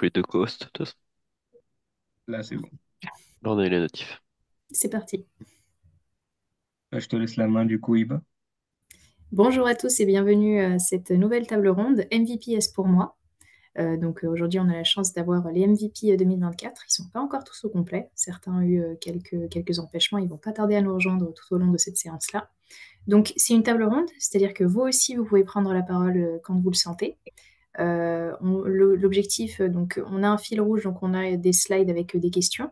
Les deux co-hosts, de toute façon. Là, c'est bon. Là, on a eu les notifs. C'est parti. Là, je te laisse la main, du coup, Iba. Bonjour à tous et bienvenue à cette nouvelle table ronde MVPS pour moi. Aujourd'hui, on a la chance d'avoir les MVP 2024. Ils ne sont pas encore tous au complet. Certains ont eu quelques empêchements. Ils ne vont pas tarder à nous rejoindre tout au long de cette séance-là. Donc, c'est une table ronde, c'est-à-dire que vous aussi, vous pouvez prendre la parole quand vous le sentez. L'objectif, donc, on a un fil rouge, donc on a des slides avec des questions.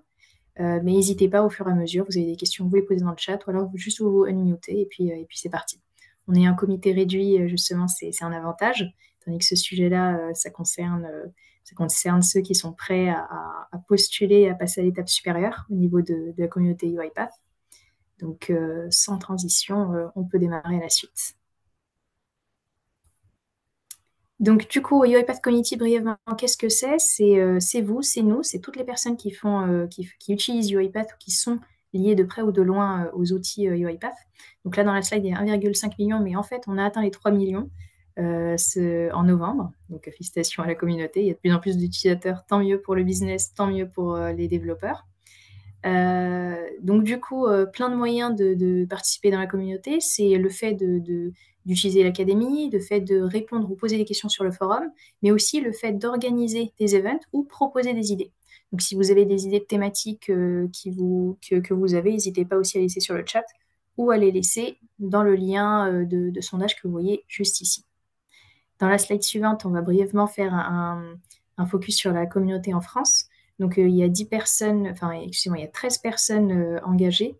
Mais n'hésitez pas au fur et à mesure, vous avez des questions, vous les posez dans le chat, ou alors vous juste vous unmutez et puis c'est parti. On est un comité réduit, justement, c'est un avantage, tandis que ce sujet-là, ça concerne ceux qui sont prêts à postuler, à passer à l'étape supérieure au niveau de la communauté UiPath. Donc, sans transition, on peut démarrer la suite. Donc, du coup, UiPath Community, brièvement, qu'est-ce que c'est? C'est vous, c'est nous, c'est toutes les personnes qui utilisent UiPath ou qui sont liées de près ou de loin aux outils UiPath. Donc là, dans la slide, il y a 1,5 million, mais en fait, on a atteint les 3 millions en novembre. Donc, félicitations à la communauté. Il y a de plus en plus d'utilisateurs, tant mieux pour le business, tant mieux pour les développeurs. Donc du coup, plein de moyens de participer dans la communauté. C'est le fait d'utiliser l'académie, le fait de répondre ou poser des questions sur le forum, mais aussi le fait d'organiser des events ou proposer des idées. Donc si vous avez des idées de thématiques que vous avez, n'hésitez pas aussi à laisser sur le chat ou à les laisser dans le lien de sondage que vous voyez juste ici. Dans la slide suivante, on va brièvement faire un focus sur la communauté en France. Donc, il y a 10 personnes, enfin, excusez-moi, il y a 13 personnes engagées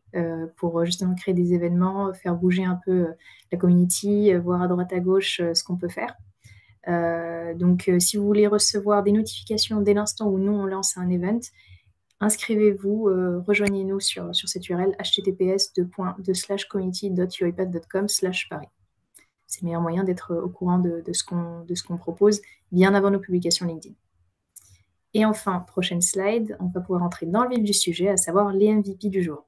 pour justement créer des événements, faire bouger un peu la community, voir à droite à gauche ce qu'on peut faire. Donc, si vous voulez recevoir des notifications dès l'instant où nous, on lance un event, inscrivez-vous, rejoignez-nous sur cette URL https://community.uipath.com/paris. C'est le meilleur moyen d'être au courant de ce qu'on propose bien avant nos publications LinkedIn. Et enfin, prochaine slide, on va pouvoir entrer dans le vif du sujet, à savoir les MVP du jour.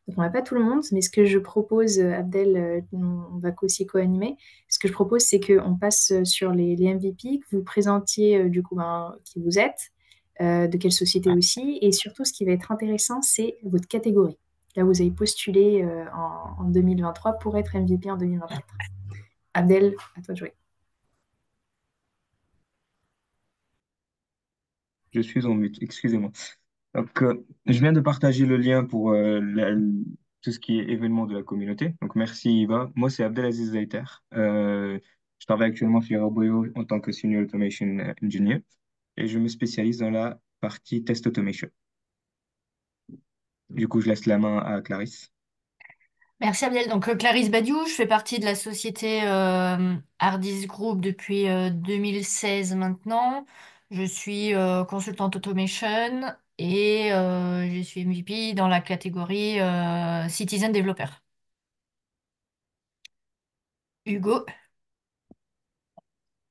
Donc on n'a pas tout le monde, mais ce que je propose, Abdel, on va aussi co-animer. Ce que je propose, c'est qu'on passe sur les MVP, que vous présentiez du coup qui vous êtes, de quelle société aussi, et surtout ce qui va être intéressant, c'est votre catégorie. Là, vous avez postulé en 2023 pour être MVP en 2024. Abdel, à toi de jouer. Je suis en mute, excusez-moi. Donc, je viens de partager le lien pour tout ce qui est événement de la communauté. Donc, merci, Iba. Moi, c'est Abdelaziz Zaiter. Je travaille actuellement chez Roboyo en tant que Senior Automation Engineer et je me spécialise dans la partie Test Automation. Du coup, je laisse la main à Clarisse. Merci Abdel. Donc Clarisse Badiou, je fais partie de la société Hardis Group depuis 2016 maintenant. Je suis consultante automation et je suis MVP dans la catégorie Citizen Developer. Hugo.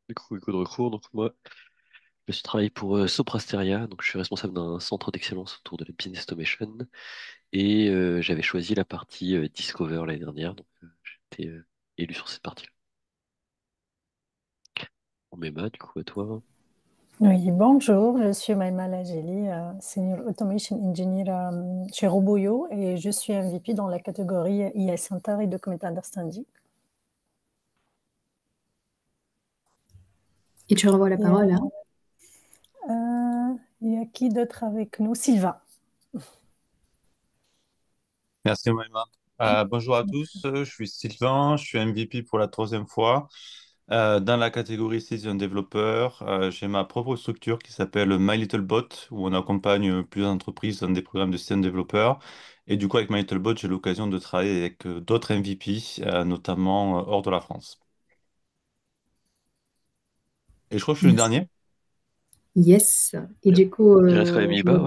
Du coup, Hugo de recours. Donc, moi, je travaille pour Soprasteria. Donc, je suis responsable d'un centre d'excellence autour de la business automation. Et j'avais choisi la partie Discover l'année dernière. Donc, j'ai été élu sur cette partie-là. On Mema, du coup, à toi. Oui, bonjour, je suis Maïma Lajeli, Senior Automation Engineer chez Roboyo et je suis MVP dans la catégorie IA Center et Document Understanding. Et tu renvoies la Et, parole, hein. il y a qui d'autre avec nous? Sylvain. Merci Maïma. Bonjour à tous, je suis Sylvain, je suis MVP pour la troisième fois. Dans la catégorie Citizen Developer, j'ai ma propre structure qui s'appelle My Little Bot, où on accompagne plusieurs entreprises dans des programmes de Citizen Developer. Et du coup, avec My Little Bot, j'ai l'occasion de travailler avec d'autres MVP, notamment hors de la France. Et je crois que je suis le Merci. dernier. Yes. Et du coup, Il reste quand même Iba,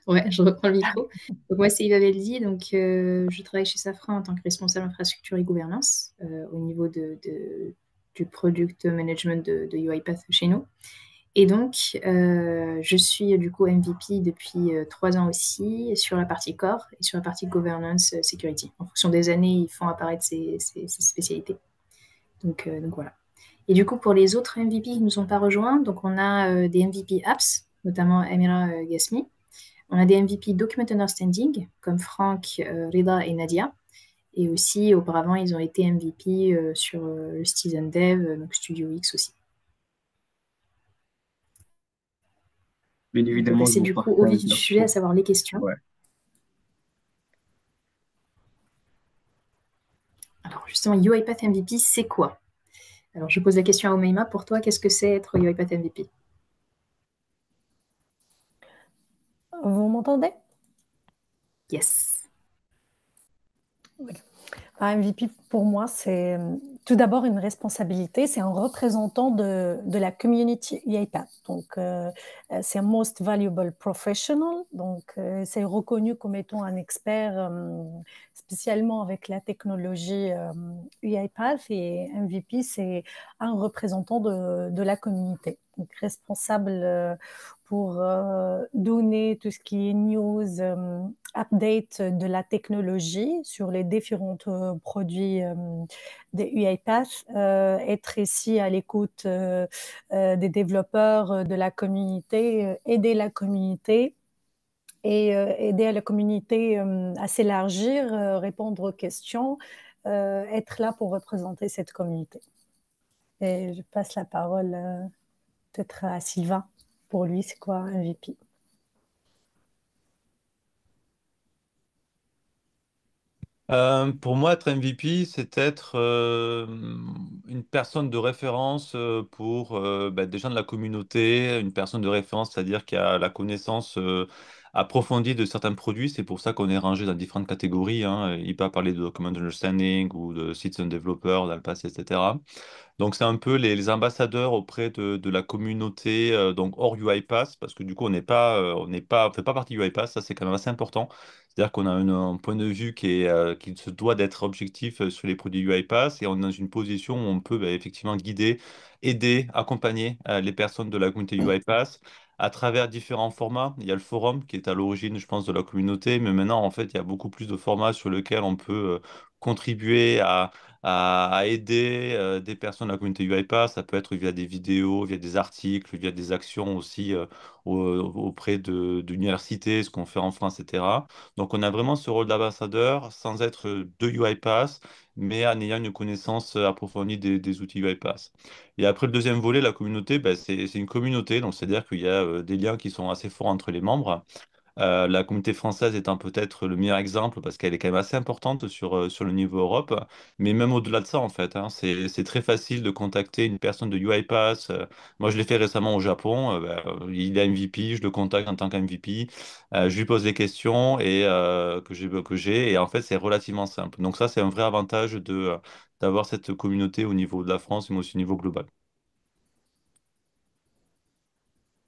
ouais. je reprends le micro. Donc moi, c'est Yva Veldi. Donc, je travaille chez Safran en tant que responsable infrastructure et gouvernance au niveau du product management de UiPath chez nous. Et donc, je suis du coup MVP depuis 3 ans aussi sur la partie core et sur la partie governance security. En fonction des années, ils font apparaître ces spécialités. Donc voilà. Et du coup, pour les autres MVP qui ne nous ont pas rejoints, donc on a des MVP Apps, notamment Amira Gasmi. On a des MVP Document Understanding, comme Franck, Rida et Nadia. Et aussi, auparavant, ils ont été MVP sur le Citizen Dev, donc Studio X aussi. Bien On peut évidemment, je passer vous du coup au partage vif du la sujet, à pro. savoir les questions. Ouais. Alors justement, UiPath MVP, c'est quoi? Alors je pose la question à Omeima. Pour toi, qu'est-ce que c'est être UiPath MVP? Vous m'entendez? Yes. Un MVP, pour moi, c'est tout d'abord une responsabilité. C'est un représentant de la community UiPath. Donc, c'est un Most Valuable Professional. Donc, c'est reconnu comme étant un expert spécialement avec la technologie UiPath. Et MVP, c'est un représentant de la communauté. Donc, responsable pour donner tout ce qui est news, update de la technologie sur les différents produits des UiPath, être ici à l'écoute des développeurs, de la communauté, aider la communauté et aider la communauté à s'élargir, répondre aux questions, être là pour représenter cette communauté. Et je passe la parole peut-être à Sylvain. Pour lui, c'est quoi un VP? Pour moi, être MVP, c'est être une personne de référence pour des gens de la communauté, une personne de référence, c'est-à-dire qui a la connaissance approfondie de certains produits. C'est pour ça qu'on est rangé dans différentes catégories, hein. Il peut parler de document understanding ou de citizen developer dans le passé, etc. Donc, c'est un peu les ambassadeurs auprès de la communauté, donc hors UiPath, parce que du coup, on fait pas partie UiPath, ça c'est quand même assez important. C'est-à-dire qu'on a un point de vue qui se doit d'être objectif sur les produits UiPath et on est dans une position où on peut effectivement guider, aider, accompagner les personnes de la communauté UiPath à travers différents formats. Il y a le forum qui est à l'origine, je pense, de la communauté, mais maintenant, en fait, il y a beaucoup plus de formats sur lesquels on peut contribuer à aider des personnes de la communauté UiPath. Ça peut être via des vidéos, via des articles, via des actions aussi auprès d'universités, ce qu'on fait en France, etc. Donc on a vraiment ce rôle d'ambassadeur sans être de UiPath, mais en ayant une connaissance approfondie des outils UiPath. Et après le deuxième volet, la communauté, ben, c'est une communauté, donc c'est-à-dire qu'il y a des liens qui sont assez forts entre les membres. La communauté française étant peut-être le meilleur exemple parce qu'elle est quand même assez importante sur le niveau Europe, mais même au-delà de ça en fait, hein, c'est très facile de contacter une personne de UiPath. Moi je l'ai fait récemment au Japon, il est MVP, je le contacte en tant qu'MVP, je lui pose des questions et en fait c'est relativement simple. Donc ça c'est un vrai avantage d'avoir cette communauté au niveau de la France mais aussi au niveau global.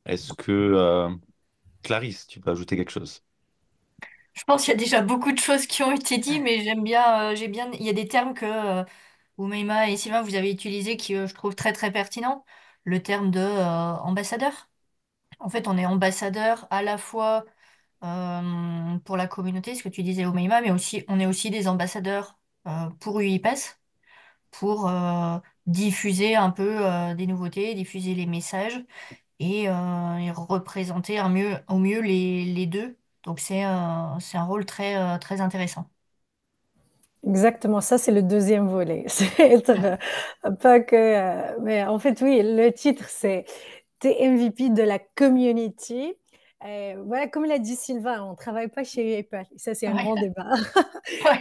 Est-ce que Clarisse, tu peux ajouter quelque chose? Je pense qu'il y a déjà beaucoup de choses qui ont été dites, mais il y a des termes que Oumaima et Sylvain, vous avez utilisés qui, je trouve très très pertinents. Le terme de ambassadeur. En fait, on est ambassadeur à la fois pour la communauté, ce que tu disais Oumaima, mais aussi, on est aussi des ambassadeurs pour UiPath, pour diffuser un peu des nouveautés, diffuser les messages et représenter au mieux les deux. Donc c'est un rôle très, très intéressant. Exactement, ça c'est le deuxième volet. C'est être, pas que, mais en fait oui, le titre c'est T'es MVP de la community. Voilà, comme l'a dit Sylvain, on ne travaille pas chez UiPath. Ça c'est un Ouais, grand débat.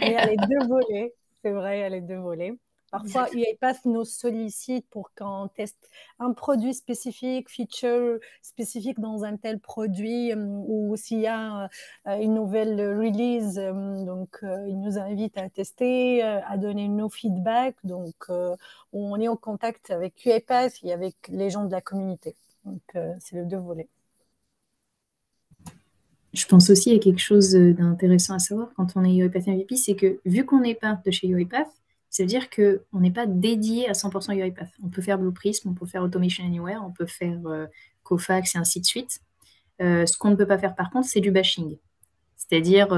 Mais il ouais, y a les deux volets, c'est vrai, il y a les deux volets. Parfois, exact. UiPath nous sollicite pour qu'on teste un produit spécifique, feature spécifique dans un tel produit, ou s'il y a une nouvelle release, donc il nous invite à tester, à donner nos feedbacks. Donc, on est en contact avec UiPath et avec les gens de la communauté. Donc, c'est le deux volets. Je pense aussi à quelque chose d'intéressant à savoir quand on est UiPath MVP, c'est que vu qu'on n'est pas de chez UiPath, ça veut dire qu'on n'est pas dédié à 100% UiPath. On peut faire Blue Prism, on peut faire Automation Anywhere, on peut faire Kofax et ainsi de suite. Ce qu'on ne peut pas faire par contre, c'est du bashing. C'est-à-dire,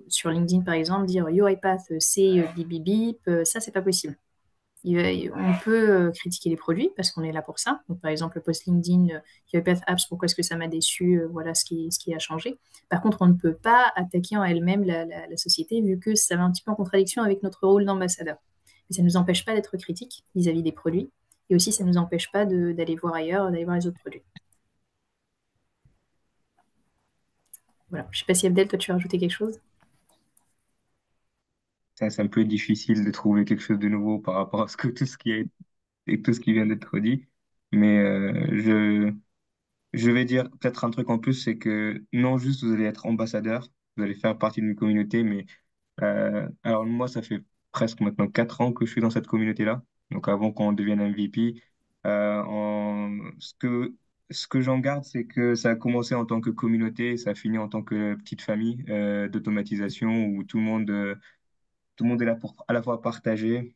sur LinkedIn par exemple, dire UiPath c'est bip bip bip, ça c'est pas possible. On peut critiquer les produits parce qu'on est là pour ça. Donc, par exemple, le post LinkedIn, UiPath Apps, pourquoi est-ce que ça m'a déçu? Voilà ce qui a changé. Par contre, on ne peut pas attaquer en elle-même la société vu que ça va un petit peu en contradiction avec notre rôle d'ambassadeur. Mais ça ne nous empêche pas d'être critique vis-à-vis des produits et aussi ça ne nous empêche pas d'aller voir ailleurs, d'aller voir les autres produits. Voilà. Je ne sais pas si Abdel, toi, tu as rajouté quelque chose? C'est un peu difficile de trouver quelque chose de nouveau par rapport à tout ce qui est et tout ce qui vient d'être dit. Mais je vais dire peut-être un truc en plus, c'est que non juste vous allez être ambassadeur, vous allez faire partie d'une communauté, mais alors moi, ça fait presque maintenant 4 ans que je suis dans cette communauté-là. Donc avant qu'on devienne MVP, ce que j'en garde, c'est que ça a commencé en tant que communauté, et ça a fini en tant que petite famille d'automatisation où tout le monde est là pour à la fois partager,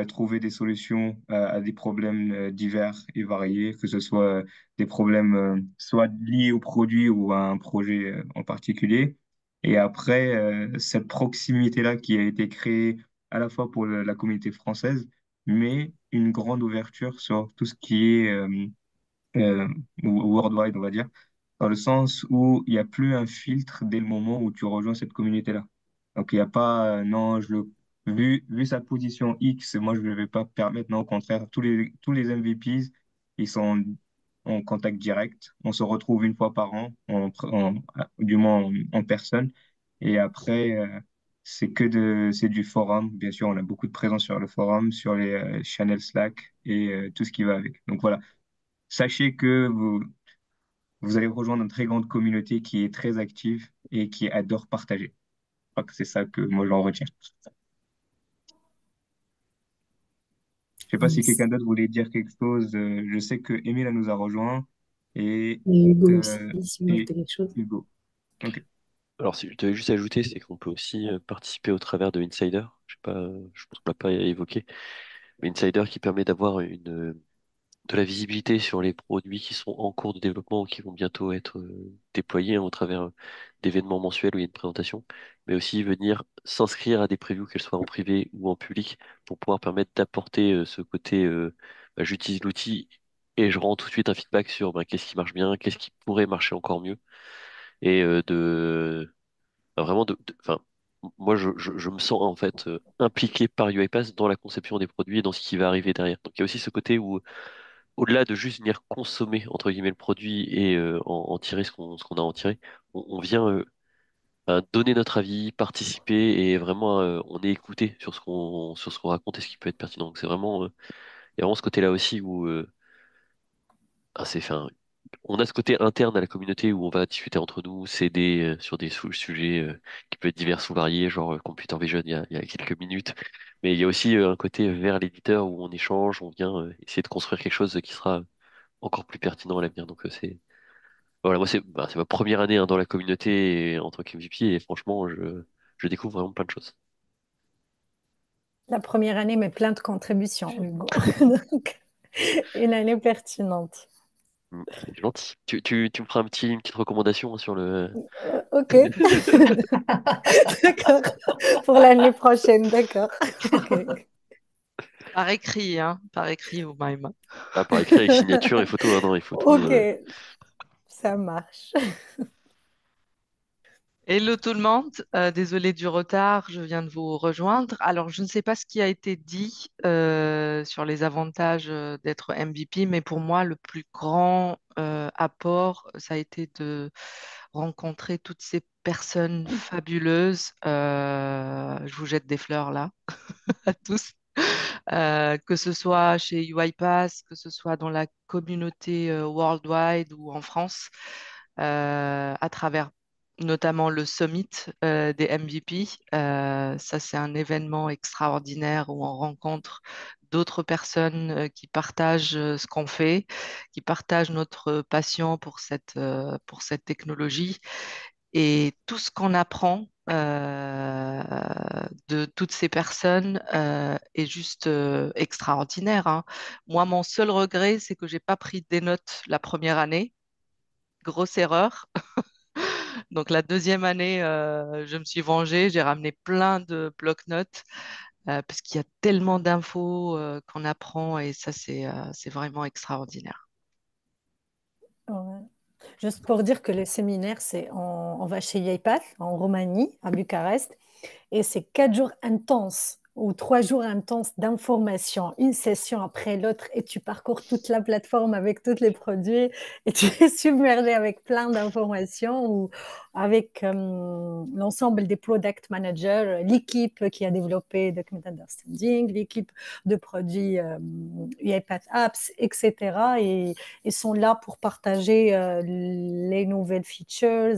trouver des solutions à des problèmes divers et variés, que ce soit des problèmes soit liés au produit ou à un projet en particulier. Et après, cette proximité-là qui a été créée à la fois pour la communauté française, mais une grande ouverture sur tout ce qui est euh, worldwide, on va dire, dans le sens où il n'y a plus un filtre dès le moment où tu rejoins cette communauté-là. Donc, il n'y a pas, non, vu sa position X, moi, je ne vais pas permettre, non, au contraire, tous les MVPs, ils sont en contact direct. On se retrouve une fois par an, du moins en personne. Et après, c'est du forum. Bien sûr, on a beaucoup de présence sur le forum, sur les channels Slack et tout ce qui va avec. Donc voilà, sachez que vous allez rejoindre une très grande communauté qui est très active et qui adore partager. Je crois que c'est ça que moi j'en retiens. Je sais pas si Yes. quelqu'un d'autre voulait dire quelque chose. Je sais que Emile elle nous a rejoint et, Et Hugo aussi, euh, si vous et ajoutez quelque chose. Hugo. Ok. Alors, si je devais juste ajouter, c'est qu'on peut aussi participer au travers de Insider. Je sais pas, je pense qu'on l'a pas évoqué, mais Insider qui permet d'avoir de la visibilité sur les produits qui sont en cours de développement ou qui vont bientôt être déployés au travers d'événements mensuels où il y a une présentation, mais aussi venir s'inscrire à des previews, qu'elles soient en privé ou en public, pour pouvoir permettre d'apporter ce côté j'utilise l'outil et je rends tout de suite un feedback sur qu'est-ce qui marche bien, qu'est-ce qui pourrait marcher encore mieux, et vraiment enfin, moi je me sens en fait impliqué par UiPath dans la conception des produits et dans ce qui va arriver derrière. Donc il y a aussi ce côté où au-delà de juste venir consommer entre guillemets le produit et en tirer ce qu'on a à en tirer, on vient donner notre avis, participer et vraiment on est écouté sur ce qu'on raconte et ce qui peut être pertinent. Donc c'est vraiment il y a vraiment ce côté-là aussi où enfin, on a ce côté interne à la communauté où on va discuter entre nous, s'aider sur des sujets qui peuvent être divers ou variés, genre Computer Vision il y a quelques minutes. Mais il y a aussi un côté vers l'éditeur où on échange, on vient essayer de construire quelque chose qui sera encore plus pertinent à l'avenir. Donc voilà, moi c'est ma première année dans la communauté en tant qu'MVP et franchement je découvre vraiment plein de choses. La première année, mais plein de contributions, Hugo. Donc, une année pertinente. C'est gentil. Tu me feras une petite recommandation sur le. Ok, d'accord. Pour l'année prochaine, d'accord. Ok. Par écrit, hein, par écrit vous-même. Ah, par écrit avec signature et photo, ah non, il faut tout. Ok, ça marche. Hello tout le monde, désolé du retard, je viens de vous rejoindre. Alors, je ne sais pas ce qui a été dit sur les avantages d'être MVP, mais pour moi, le plus grand apport, ça a été de rencontrer toutes ces personnes fabuleuses. Je vous jette des fleurs là, à tous. Que ce soit chez UiPath, que ce soit dans la communauté worldwide ou en France, à travers notamment le Summit des MVP. Ça, c'est un événement extraordinaire où on rencontre d'autres personnes qui partagent ce qu'on fait, qui partagent notre passion pour cette technologie. Et tout ce qu'on apprend de toutes ces personnes est juste extraordinaire, hein. Moi, mon seul regret, c'est que j'ai pas pris des notes la première année. Grosse erreur. Donc la deuxième année, je me suis vengée. J'ai ramené plein de bloc-notes parce qu'il y a tellement d'infos qu'on apprend et ça, c'est vraiment extraordinaire. Ouais. Juste pour dire que le séminaire, on va chez UiPath, en Roumanie, à Bucarest, et c'est 4 jours intenses ou 3 jours intenses d'information, une session après l'autre, et tu parcours toute la plateforme avec tous les produits, et tu es submergé avec plein d'informations, ou avec l'ensemble des product managers, l'équipe qui a développé Document Understanding, l'équipe de produits UiPath Apps, etc. Et ils sont là pour partager les nouvelles features,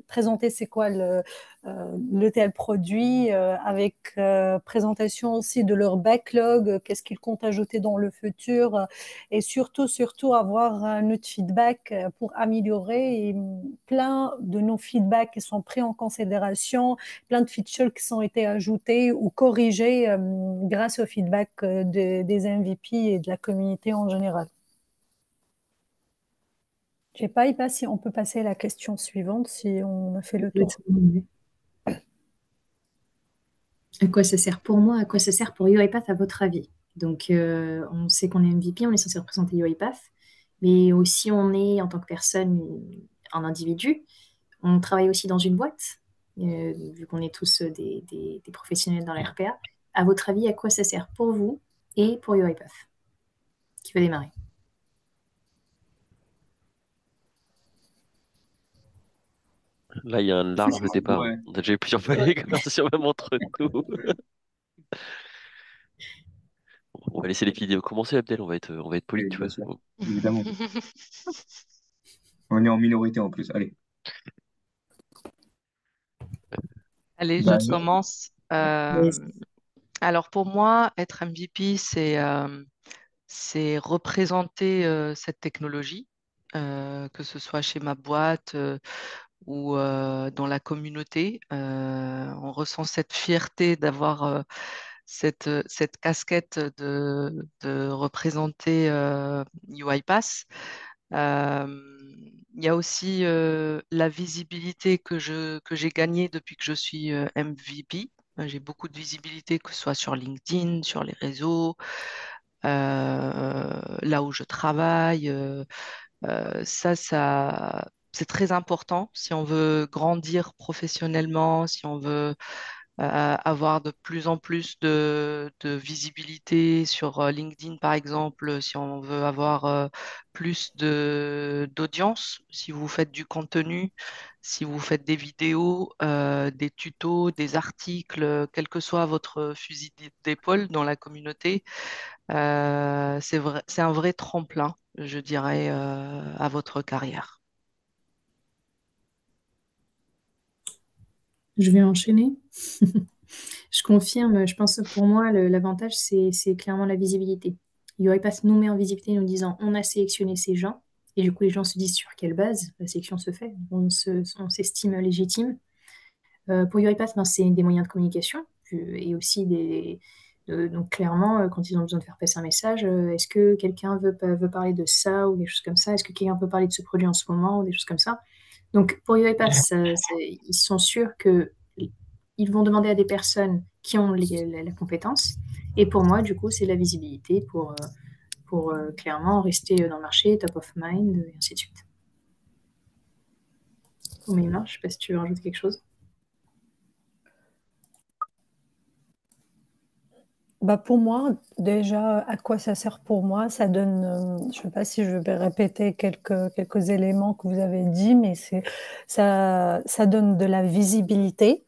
présenter c'est quoi le tel produit, avec présentation aussi de leur backlog, qu'est-ce qu'ils comptent ajouter dans le futur, et surtout avoir notre feedback pour améliorer, et plein de nos feedbacks qui sont pris en considération, plein de features qui ont été ajoutées ou corrigées grâce au feedback des MVP et de la communauté en général. Je ne sais pas, si on peut passer à la question suivante, si on a fait le tour. À quoi ça sert pour moi? À quoi ça sert pour UiPath, à votre avis? Donc, on sait qu'on est MVP, on est censé représenter UiPath, mais aussi on est, en tant que personne, un individu. On travaille aussi dans une boîte, vu qu'on est tous des professionnels dans la RPA. À votre avis, à quoi ça sert pour vous et pour UiPath? Qui va démarrer? Là, il y a un large départ. Ouais. On a déjà eu plusieurs fois les conversations même entre nous. On va laisser les filles commencer, Abdel. On va être poli, Oui, tu bien vois. sûr, évidemment. On est en minorité en plus. Allez. Allez, je Bah, commence. Yes. Alors pour moi, être MVP, c'est représenter cette technologie, que ce soit chez ma boîte ou dans la communauté. On ressent cette fierté d'avoir cette casquette de représenter UiPath. Euh, il y a aussi la visibilité que j'ai gagnée depuis que je suis MVP. J'ai beaucoup de visibilité, que ce soit sur LinkedIn, sur les réseaux, là où je travaille. C'est très important si on veut grandir professionnellement, si on veut avoir de plus en plus de visibilité sur LinkedIn, par exemple, si on veut avoir plus d'audience, si vous faites du contenu, si vous faites des vidéos, des tutos, des articles, quel que soit votre fusil d'épaule dans la communauté, c'est un vrai tremplin, je dirais, à votre carrière. Je vais enchaîner. Je confirme, je pense que pour moi, l'avantage, c'est clairement la visibilité. UiPath nous met en visibilité en nous disant on a sélectionné ces gens. Et du coup, les gens se disent sur quelle base la sélection se fait. On s'estime légitime. Pour UiPath, ben, c'est des moyens de communication et aussi donc clairement, quand ils ont besoin de faire passer un message, est-ce que quelqu'un veut parler de ça ou des choses comme ça? Est-ce que quelqu'un peut parler de ce produit en ce moment ou des choses comme ça? Donc pour UiPath, ils sont sûrs que ils vont demander à des personnes qui ont la compétence. Et pour moi, du coup, c'est la visibilité pour clairement rester dans le marché, top of mind, et ainsi de suite. Pour Mémar, je ne sais pas si tu veux rajouter quelque chose. Bah pour moi, déjà, à quoi ça sert pour moi? Ça donne, je ne sais pas si je vais répéter quelques éléments que vous avez dit, mais ça donne de la visibilité.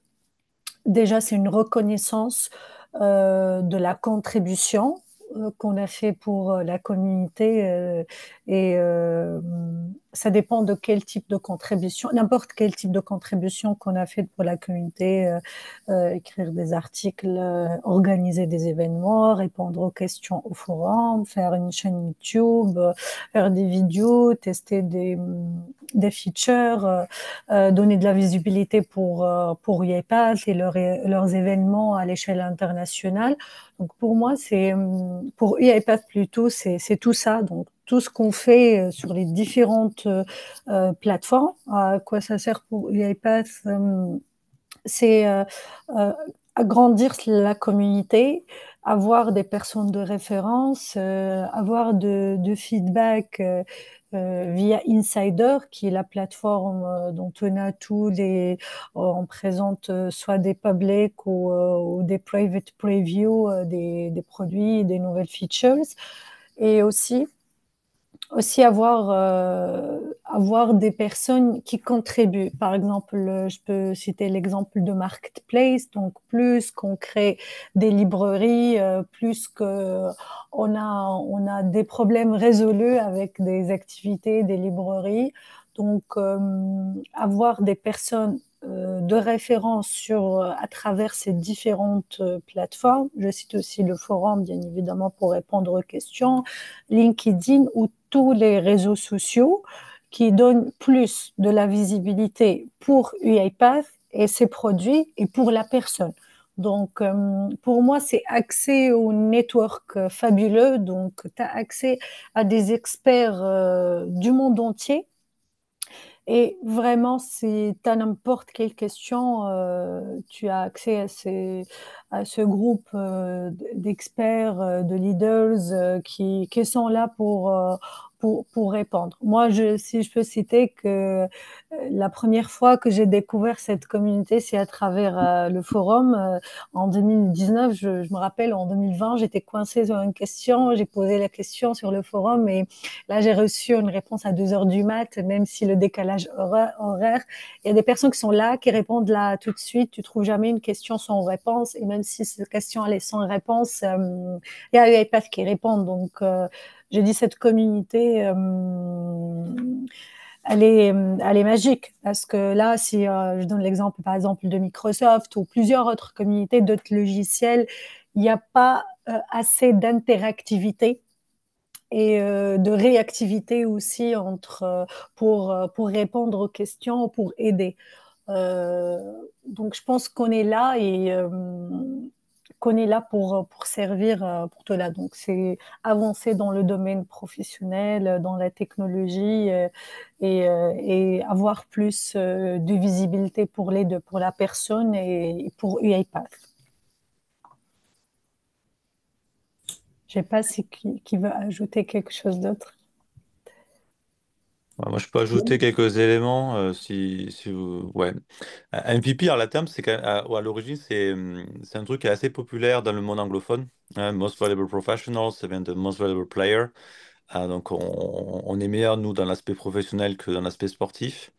Déjà, c'est une reconnaissance de la contribution qu'on a fait pour la communauté, et ça dépend de quel type de contribution, n'importe quel type de contribution qu'on a fait pour la communauté, écrire des articles, organiser des événements, répondre aux questions au forum, faire une chaîne YouTube, faire des vidéos, tester des features, donner de la visibilité pour UiPath et leurs événements à l'échelle internationale. Donc pour moi, pour UiPath plutôt, c'est tout ça. Donc tout ce qu'on fait sur les différentes plateformes, à quoi ça sert pour UiPath, c'est agrandir la communauté, avoir des personnes de référence, avoir de feedback via Insider, qui est la plateforme dont on a tous les, on présente soit des publics ou des private previews des produits, des nouvelles features, et aussi avoir des personnes qui contribuent. Par exemple, je peux citer l'exemple de Marketplace. Donc, plus qu'on crée des librairies, plus que on a des problèmes résolus avec des activités, des librairies. Donc, avoir des personnes de référence à travers ces différentes plateformes. Je cite aussi le forum, bien évidemment, pour répondre aux questions, LinkedIn ou tous les réseaux sociaux qui donnent plus de la visibilité pour UiPath et ses produits et pour la personne. Donc, pour moi, c'est accès au network fabuleux. Donc, tu as accès à des experts du monde entier. Et vraiment, si tu as n'importe quelle question, tu as accès à ce groupe d'experts, de leaders qui sont là pour répondre. Moi, si je peux citer que la première fois que j'ai découvert cette communauté, c'est à travers le forum. En 2019, je me rappelle, en 2020, j'étais coincée sur une question, j'ai posé la question sur le forum et là, j'ai reçu une réponse à 2 heures du mat, même si le décalage horaire. Il y a des personnes qui sont là, qui répondent là tout de suite. Tu trouves jamais une question sans réponse. Et même si cette question elle est sans réponse, il y a UiPath qui répond. Donc, j'ai dit cette communauté, elle est magique. Parce que là, si je donne l'exemple, par exemple, de Microsoft ou plusieurs autres communautés, d'autres logiciels, il n'y a pas assez d'interactivité et de réactivité aussi pour répondre aux questions, pour aider. Euh, donc, je pense qu'on est là et qu'on est là pour servir pour tout là. Donc, c'est avancer dans le domaine professionnel, dans la technologie et avoir plus de visibilité pour les deux, pour la personne et pour UiPath. Je ne sais pas si qui veut ajouter quelque chose d'autre. Moi, je peux ajouter quelques éléments si vous. Ouais. MVP à la terme, c'est à l'origine, c'est un truc qui est assez populaire dans le monde anglophone. Most Valuable Professional, ça vient de Most Valuable Player. Donc, on est meilleur, nous, dans l'aspect professionnel que dans l'aspect sportif.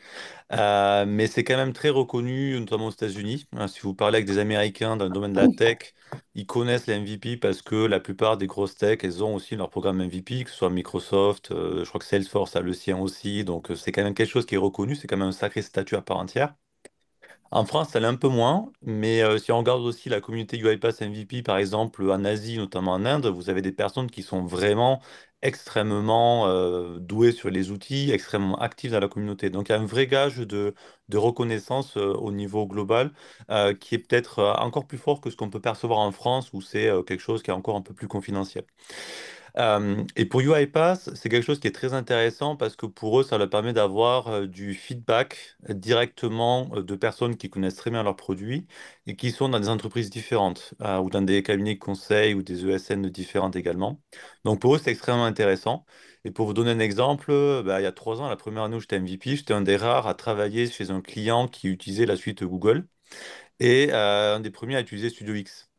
Mais c'est quand même très reconnu, notamment aux États-Unis. Si vous parlez avec des Américains dans le domaine de la tech, ils connaissent les MVP parce que la plupart des grosses tech, elles ont aussi leur programme MVP, que ce soit Microsoft, je crois que Salesforce a le sien aussi. Donc, c'est quand même quelque chose qui est reconnu, c'est quand même un sacré statut à part entière. En France, elle est un peu moins, mais si on regarde aussi la communauté UiPath MVP, par exemple, en Asie, notamment en Inde, vous avez des personnes qui sont vraiment extrêmement douées sur les outils, extrêmement actives dans la communauté. Donc, il y a un vrai gage de reconnaissance au niveau global qui est peut-être encore plus fort que ce qu'on peut percevoir en France, où c'est quelque chose qui est encore un peu plus confidentiel. Et pour UiPath, c'est quelque chose qui est très intéressant parce que pour eux, ça leur permet d'avoir du feedback directement de personnes qui connaissent très bien leurs produits et qui sont dans des entreprises différentes ou dans des cabinets de conseil ou des ESN différentes également. Donc pour eux, c'est extrêmement intéressant. Et pour vous donner un exemple, bah, il y a 3 ans, la première année où j'étais MVP, j'étais un des rares à travailler chez un client qui utilisait la suite Google et un des premiers à utiliser Studio X.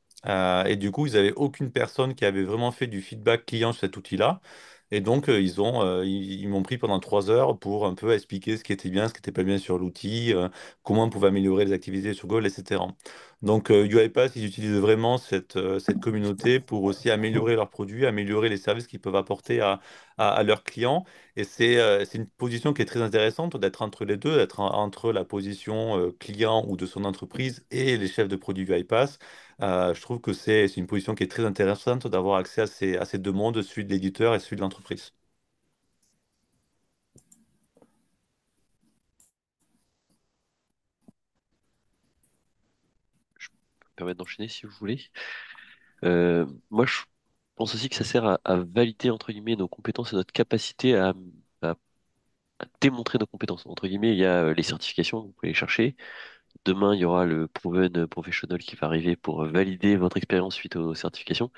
Et du coup, ils n'avaient aucune personne qui avait vraiment fait du feedback client sur cet outil-là. Et donc, ils m'ont pris pendant 3 heures pour un peu expliquer ce qui était bien, ce qui n'était pas bien sur l'outil, comment on pouvait améliorer les activités sur Go, etc. Donc, UiPath, ils utilisent vraiment cette communauté pour aussi améliorer leurs produits, améliorer les services qu'ils peuvent apporter à leurs clients. Et c'est une position qui est très intéressante d'être entre les deux, d'être entre la position client ou de son entreprise et les chefs de produits UiPath. Je trouve que c'est une position qui est très intéressante d'avoir accès à ces deux mondes, celui de l'éditeur et celui de l'entreprise. Je peux me permettre d'enchaîner si vous voulez. Moi, je pense aussi que ça sert à valider, entre guillemets, nos compétences et notre capacité à démontrer nos compétences. Entre guillemets, il y a les certifications, vous pouvez les chercher. demain, il y aura le Proven Professional qui va arriver pour valider votre expérience suite aux certifications.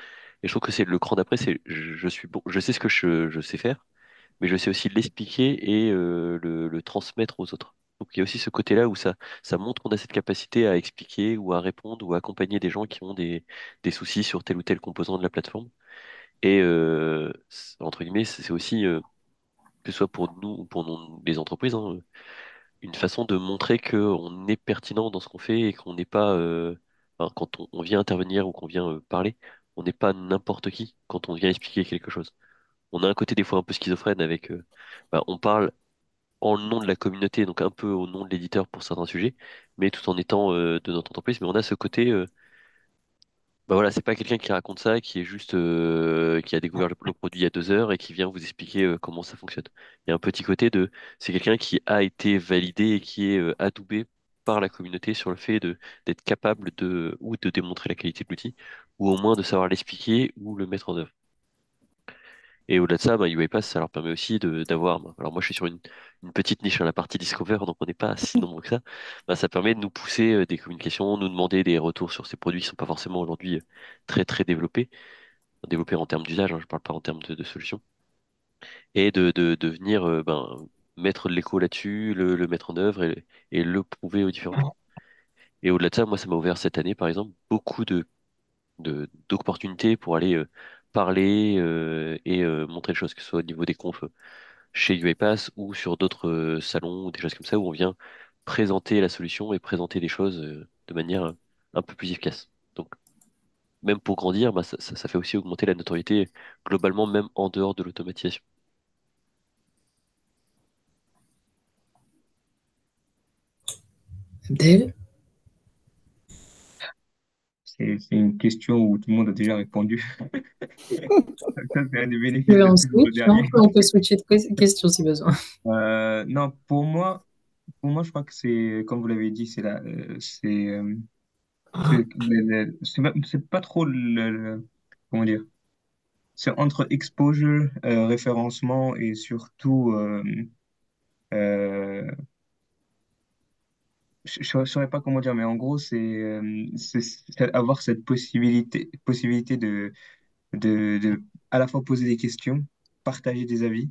Et je trouve que c'est le cran d'après, c'est je suis bon, je sais ce que je sais faire, mais je sais aussi l'expliquer et le transmettre aux autres. Donc il y a aussi ce côté-là où ça montre qu'on a cette capacité à expliquer ou à répondre ou à accompagner des gens qui ont des soucis sur tel ou tel composant de la plateforme. Et entre guillemets, c'est aussi, que ce soit pour nous ou pour les entreprises, hein, une façon de montrer qu'on est pertinent dans ce qu'on fait et qu'on n'est pas, enfin, quand on vient intervenir ou qu'on vient parler, on n'est pas n'importe qui quand on vient expliquer quelque chose. On a un côté des fois un peu schizophrène avec, on parle en le nom de la communauté, donc un peu au nom de l'éditeur pour certains sujets, mais tout en étant de notre entreprise. Mais on a ce côté, voilà, c'est pas quelqu'un qui raconte ça, qui est juste, qui a découvert le produit il y a 2 heures et qui vient vous expliquer comment ça fonctionne. Il y a un petit côté de, c'est quelqu'un qui a été validé et qui est adoubé par la communauté sur le fait d'être capable de, ou de démontrer la qualité de l'outil, ou au moins de savoir l'expliquer ou le mettre en œuvre. Et au-delà de ça, UiPath, ça leur permet aussi d'avoir. Alors moi, je suis sur une petite niche, hein, la partie Discover, donc on n'est pas si nombreux que ça. Ça permet de nous pousser des communications, nous demander des retours sur ces produits qui sont pas forcément aujourd'hui très très développés, développés en termes d'usage, hein, je parle pas en termes de solutions, et de venir mettre de l'écho là-dessus, le mettre en œuvre et le prouver aux différents gens. Et au-delà de ça, moi, ça m'a ouvert cette année, par exemple, beaucoup d'opportunités pour aller parler et montrer les choses, que ce soit au niveau des confs chez UiPath ou sur d'autres salons ou des choses comme ça où on vient présenter la solution et présenter des choses de manière un peu plus efficace. Donc, même pour grandir, ça fait aussi augmenter la notoriété globalement, même en dehors de l'automatisation. Abdel? C'est une question où tout le monde a déjà répondu. Ça, c'est un des Tu bénéfices veux de en toujours le switch? Non, dernier. on peut switcher de question si besoin. Non, pour moi, je crois que c'est, comme vous l'avez dit, c'est pas trop comment dire, c'est entre exposure, référencement et surtout, euh, je ne saurais pas comment dire, mais en gros, c'est avoir cette possibilité de à la fois poser des questions, partager des avis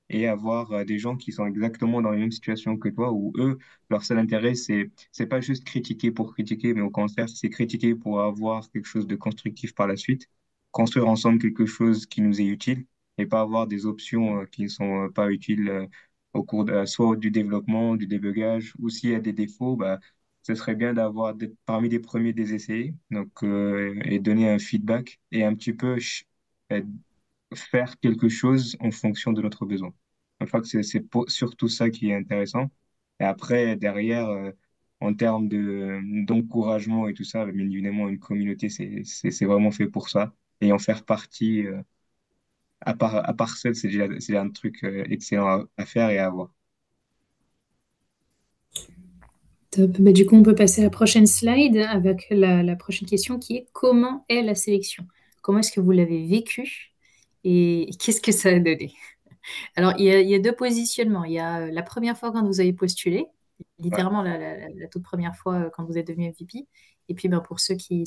et avoir des gens qui sont exactement dans la même situation que toi, où eux, leur seul intérêt, c'est pas juste critiquer pour critiquer, mais au contraire, c'est critiquer pour avoir quelque chose de constructif par la suite, construire ensemble quelque chose qui nous est utile et pas avoir des options qui ne sont pas utiles au cours de, soit du développement, du débugage, ou s'il y a des défauts, bah, ce serait bien d'être parmi les premiers des essais, donc et donner un feedback et un petit peu euh, faire quelque chose en fonction de notre besoin. Je crois que surtout ça qui est intéressant. Et après, derrière, en termes d'encouragement et tout ça, bien évidemment, une communauté, c'est vraiment fait pour ça. Et en faire partie, à part seul, c'est déjà un truc excellent à faire et à avoir. Top. Bah, du coup, on peut passer à la prochaine slide avec la prochaine question qui est comment est la sélection? Comment est-ce que vous l'avez vécu et qu'est-ce que ça a donné? Alors, il y a deux positionnements. Il y a la première fois quand vous avez postulé, Ouais. littéralement la toute première fois quand vous êtes devenu MVP. Et puis, ben, pour ceux qui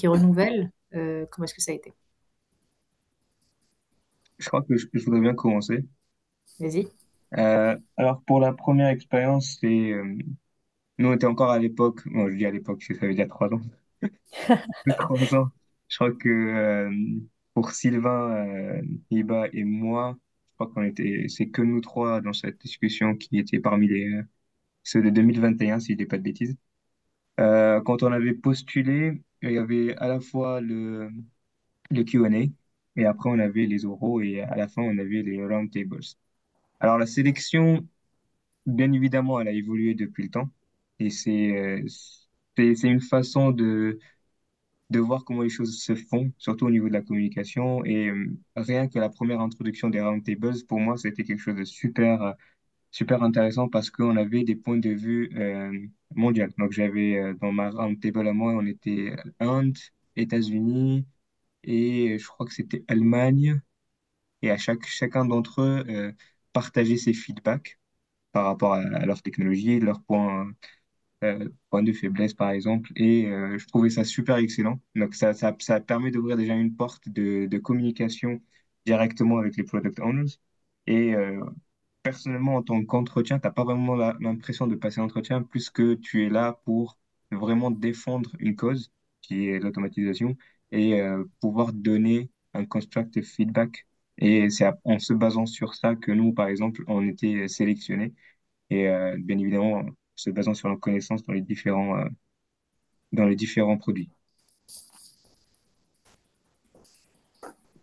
renouvellent, comment est-ce que ça a été? Je crois que je voudrais bien commencer. Vas-y. Alors, pour la première expérience, nous, on était encore à l'époque, bon, je dis à l'époque, ça veut dire 3 ans. 3 ans. Je crois que pour Sylvain, Iba et moi, je crois c'est que nous trois dans cette discussion qui étaient parmi ceux de 2021, si je dis pas de bêtises. Quand on avait postulé, il y avait à la fois le Q&A et après on avait les oraux et à la fin on avait les roundtables. Alors la sélection, bien évidemment, elle a évolué depuis le temps et c'est une façon de voir comment les choses se font, surtout au niveau de la communication. Et rien que la première introduction des roundtables, pour moi, c'était quelque chose de super intéressant parce qu'on avait des points de vue mondiaux. Donc, j'avais dans ma roundtable à moi, on était Inde, États-Unis et je crois que c'était Allemagne. Et chacun d'entre eux partageait ses feedbacks par rapport à leur technologie, leurs points. point de faiblesse par exemple, et je trouvais ça super excellent. Donc ça permet d'ouvrir déjà une porte de communication directement avec les product owners. Et personnellement, en tant qu'entretien, t'as pas vraiment l'impression de passer l'entretien, plus que tu es là pour vraiment défendre une cause, qui est l'automatisation, et pouvoir donner un constructive feedback. Et c'est en se basant sur ça que nous, par exemple, on était sélectionnés. Et bien évidemment, en se basant sur nos connaissances dans les différents produits.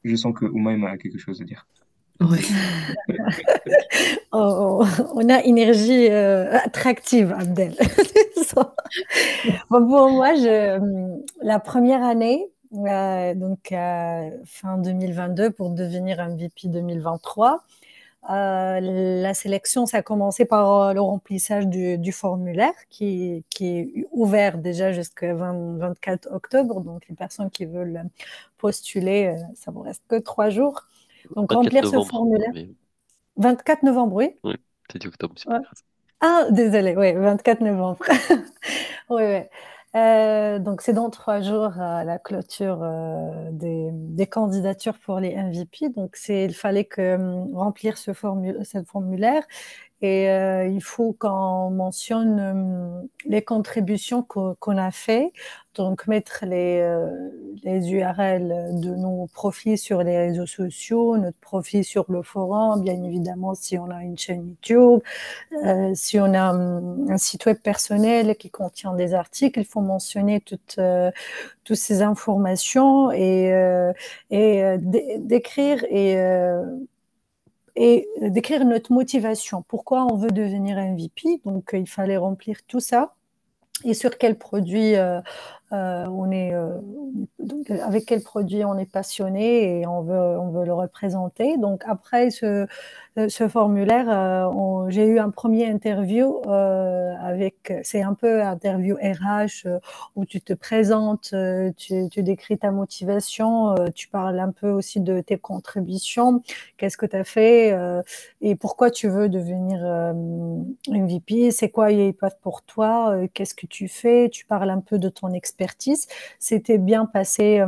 Je sens que Oumaima a quelque chose à dire. Ouais. On a énergie attractive, Abdel. Bon, pour moi, la première année, donc fin 2022 pour devenir MVP 2023, la sélection, ça a commencé par le remplissage du formulaire qui est ouvert déjà jusqu'au 24 octobre. Donc, les personnes qui veulent postuler, ça vous reste que 3 jours. Donc, 24 remplir ce novembre. formulaire. Mais, 24 novembre, oui. ouais, t'as dit octobre, c'est Ouais. pas grave. Ah, désolé, oui, 24 novembre. Oui, oui. Donc, c'est dans 3 jours la clôture des candidatures pour les MVP. Donc, il fallait remplir ce formulaire. Et il faut qu'on mentionne les contributions qu'on a fait, donc mettre les URL de nos profils sur les réseaux sociaux, notre profil sur le forum, bien évidemment si on a une chaîne YouTube, si on a un site web personnel qui contient des articles, il faut mentionner toutes ces informations et décrire et décrire notre motivation. Pourquoi on veut devenir MVP? Donc, il fallait remplir tout ça. Et sur quel produit donc, avec quel produit on est passionné et on veut le représenter. Donc, après ce formulaire, j'ai eu un premier interview c'est un peu interview RH où tu te présentes, tu décris ta motivation, tu parles un peu aussi de tes contributions, qu'est-ce que tu as fait et pourquoi tu veux devenir MVP, c'est quoi UiPath pour toi, qu'est-ce que tu fais, tu parles un peu de ton expertise. C'était bien passé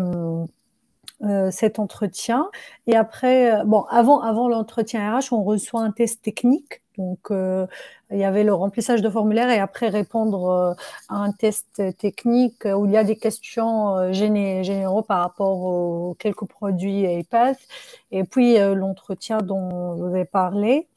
cet entretien. Et après, bon, avant l'entretien RH, on reçoit un test technique. Donc, il y avait le remplissage de formulaire et après répondre à un test technique où il y a des questions généraux par rapport aux quelques produits iPath. Et puis, l'entretien dont je vous ai parlé.